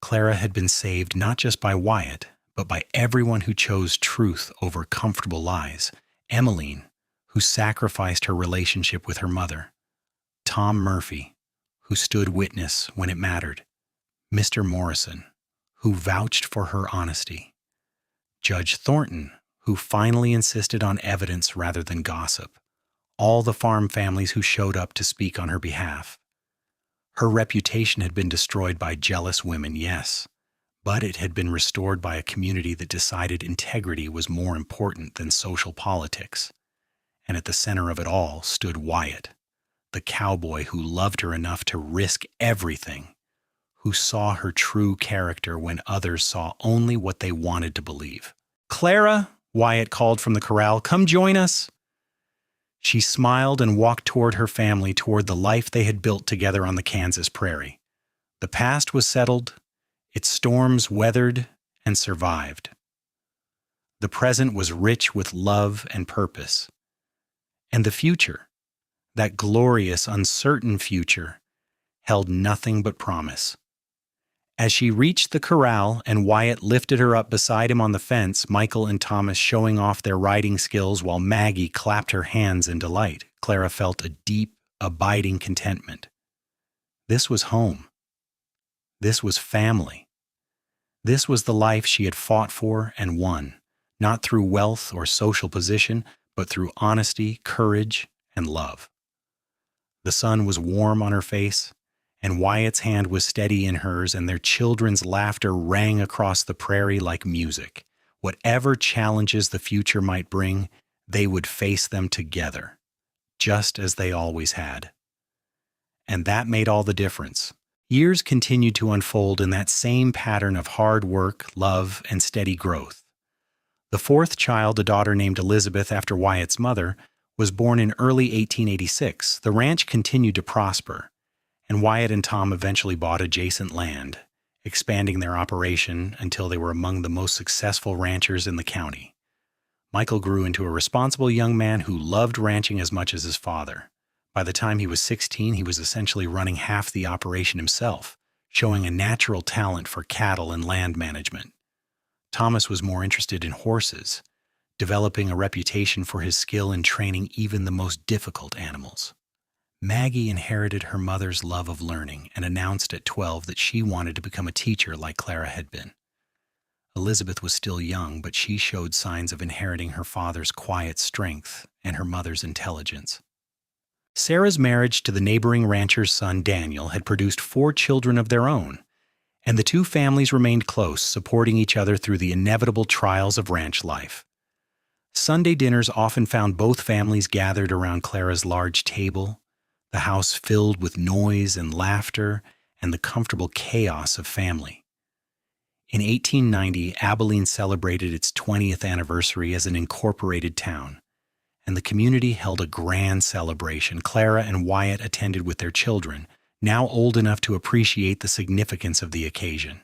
Speaker 1: Clara had been saved not just by Wyatt, but by everyone who chose truth over comfortable lies. Abilene, who sacrificed her relationship with her mother. Tom Murphy, who stood witness when it mattered. Mr. Morrison, who vouched for her honesty. Judge Thornton, who finally insisted on evidence rather than gossip. All the farm families who showed up to speak on her behalf. Her reputation had been destroyed by jealous women, yes, but it had been restored by a community that decided integrity was more important than social politics. And at the center of it all stood Wyatt, the cowboy who loved her enough to risk everything, who saw her true character when others saw only what they wanted to believe. "Clara," Wyatt called from the corral, "come join us." She smiled and walked toward her family, toward the life they had built together on the Kansas prairie. The past was settled, its storms weathered and survived. The present was rich with love and purpose. And the future, that glorious, uncertain future, held nothing but promise. As she reached the corral and Wyatt lifted her up beside him on the fence, Michael and Thomas showing off their riding skills while Maggie clapped her hands in delight, Clara felt a deep, abiding contentment. This was home. This was family. This was the life she had fought for and won, not through wealth or social position, but through honesty, courage, and love. The sun was warm on her face, and Wyatt's hand was steady in hers, and their children's laughter rang across the prairie like music. Whatever challenges the future might bring, they would face them together, just as they always had. And that made all the difference. Years continued to unfold in that same pattern of hard work, love, and steady growth. The fourth child, a daughter named Elizabeth after Wyatt's mother, was born in early 1886. The ranch continued to prosper, and Wyatt and Tom eventually bought adjacent land, expanding their operation until they were among the most successful ranchers in the county. Michael grew into a responsible young man who loved ranching as much as his father. By the time he was 16, he was essentially running half the operation himself, showing a natural talent for cattle and land management. Thomas was more interested in horses, developing a reputation for his skill in training even the most difficult animals. Maggie inherited her mother's love of learning and announced at 12 that she wanted to become a teacher like Clara had been. Elizabeth was still young, but she showed signs of inheriting her father's quiet strength and her mother's intelligence. Sarah's marriage to the neighboring rancher's son, Daniel, had produced 4 children of their own, and the two families remained close, supporting each other through the inevitable trials of ranch life. Sunday dinners often found both families gathered around Clara's large table, the house filled with noise and laughter and the comfortable chaos of family. In 1890, Abilene celebrated its 20th anniversary as an incorporated town, and the community held a grand celebration. Clara and Wyatt attended with their children, now old enough to appreciate the significance of the occasion.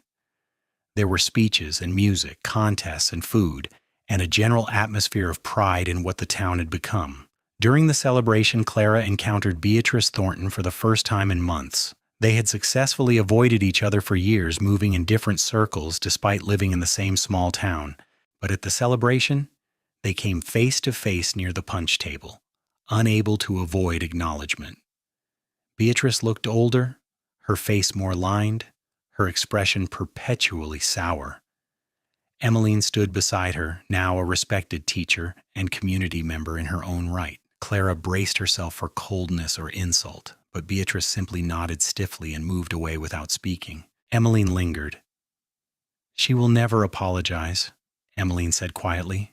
Speaker 1: There were speeches and music, contests and food, and a general atmosphere of pride in what the town had become. During the celebration, Clara encountered Beatrice Thornton for the first time in months. They had successfully avoided each other for years, moving in different circles despite living in the same small town. But at the celebration, They came face to face near the punch table, unable to avoid acknowledgement. Beatrice looked older, her face more lined, her expression perpetually sour. Emmeline stood beside her, now a respected teacher and community member in her own right. Clara braced herself for coldness or insult, but Beatrice simply nodded stiffly and moved away without speaking. Emmeline lingered. "She will never apologize," Emmeline said quietly.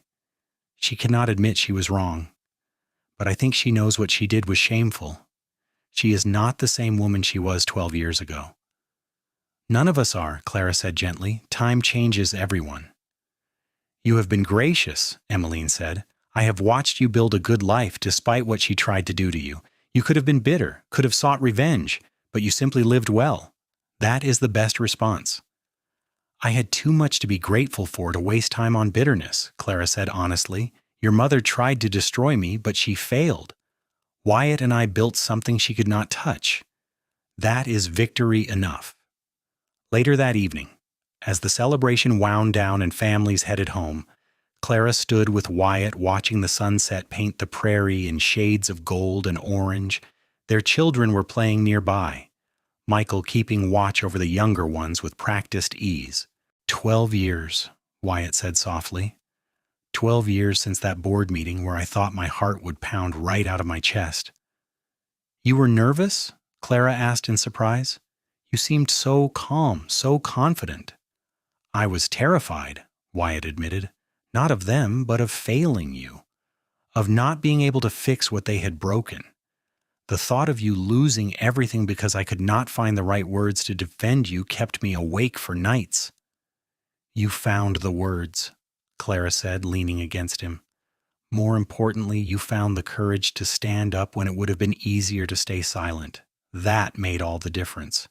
Speaker 1: "She cannot admit she was wrong, but I think she knows what she did was shameful. She is not the same woman she was 12 years ago." "None of us are," Clara said gently. "Time changes everyone." "You have been gracious," Emmeline said. "I have watched you build a good life despite what she tried to do to you. You could have been bitter, could have sought revenge, but you simply lived well. That is the best response." "I had too much to be grateful for to waste time on bitterness," Clara said honestly. "Your mother tried to destroy me, but she failed. Wyatt and I built something she could not touch. That is victory enough." Later that evening, as the celebration wound down and families headed home, Clara stood with Wyatt watching the sunset paint the prairie in shades of gold and orange. Their children were playing nearby, Michael keeping watch over the younger ones with practiced ease. 12 years, Wyatt said softly. 12 years since that board meeting where I thought my heart would pound right out of my chest. "You were nervous?" Clara asked in surprise. "You seemed so calm, so confident." "I was terrified," Wyatt admitted. "Not of them, but of failing you. Of not being able to fix what they had broken. The thought of you losing everything because I could not find the right words to defend you kept me awake for nights." "You found the words," Clara said, leaning against him. "More importantly, you found the courage to stand up when it would have been easier to stay silent. That made all the difference."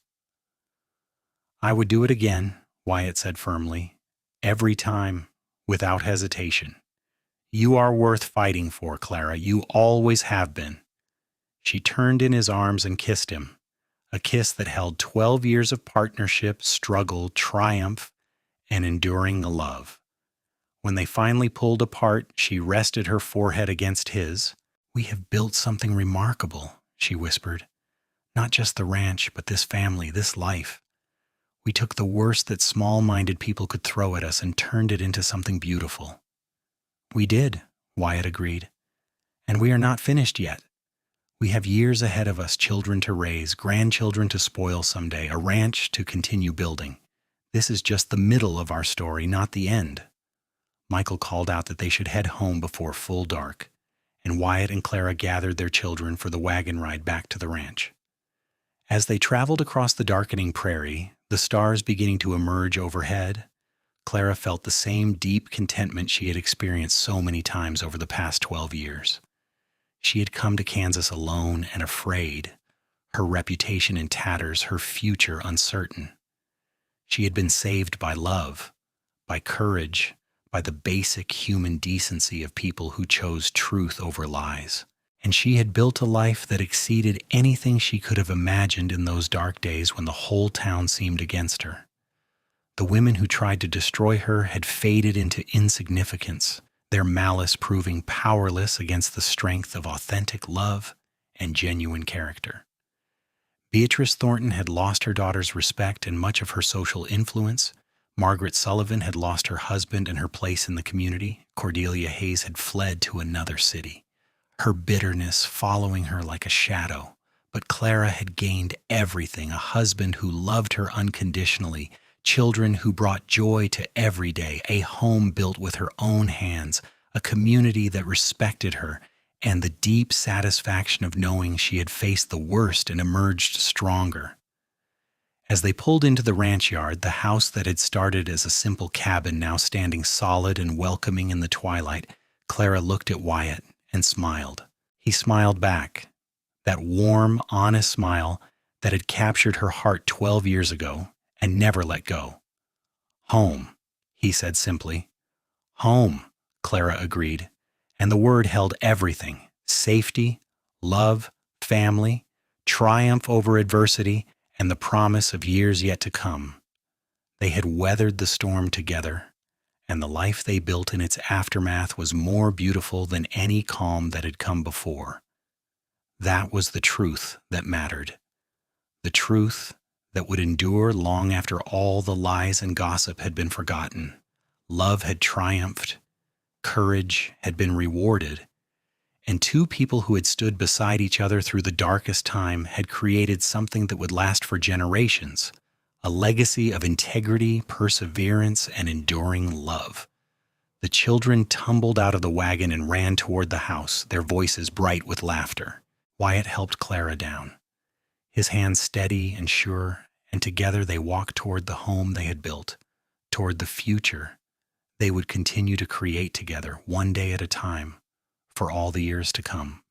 Speaker 1: "I would do it again," Wyatt said firmly. "Every time, without hesitation. You are worth fighting for, Clara. You always have been." She turned in his arms and kissed him, a kiss that held 12 years of partnership, struggle, triumph, and enduring love. When they finally pulled apart, she rested her forehead against his. "We have built something remarkable," she whispered. "Not just the ranch, but this family, this life. We took the worst that small-minded people could throw at us and turned it into something beautiful." "We did," Wyatt agreed. "And we are not finished yet. We have years ahead of us, children to raise, grandchildren to spoil someday, a ranch to continue building. This is just the middle of our story, not the end." Michael called out that they should head home before full dark, and Wyatt and Clara gathered their children for the wagon ride back to the ranch. As they traveled across the darkening prairie, the stars beginning to emerge overhead, Clara felt the same deep contentment she had experienced so many times over the past 12 years. She had come to Kansas alone and afraid, her reputation in tatters, her future uncertain. She had been saved by love, by courage, by the basic human decency of people who chose truth over lies. And she had built a life that exceeded anything she could have imagined in those dark days when the whole town seemed against her. The women who tried to destroy her had faded into insignificance, their malice proving powerless against the strength of authentic love and genuine character. Beatrice Thornton had lost her daughter's respect and much of her social influence. Margaret Sullivan had lost her husband and her place in the community. Cordelia Hayes had fled to another city, her bitterness following her like a shadow. But Clara had gained everything: a husband who loved her unconditionally, children who brought joy to every day, a home built with her own hands, a community that respected her, and the deep satisfaction of knowing she had faced the worst and emerged stronger. As they pulled into the ranch yard, the house that had started as a simple cabin now standing solid and welcoming in the twilight, Clara looked at Wyatt and smiled. He smiled back, that warm, honest smile that had captured her heart 12 years ago and never let go. "Home," he said simply. "Home," Clara agreed, and the word held everything: safety, love, family, triumph over adversity, and the promise of years yet to come. They had weathered the storm together, and the life they built in its aftermath was more beautiful than any calm that had come before. That was the truth that mattered, the truth that would endure long after all the lies and gossip had been forgotten. Love had triumphed, courage had been rewarded, and two people who had stood beside each other through the darkest time had created something that would last for generations, a legacy of integrity, perseverance, and enduring love. The children tumbled out of the wagon and ran toward the house, their voices bright with laughter. Wyatt helped Clara down, his hands steady and sure, and together they walked toward the home they had built, toward the future they would continue to create together, one day at a time, for all the years to come.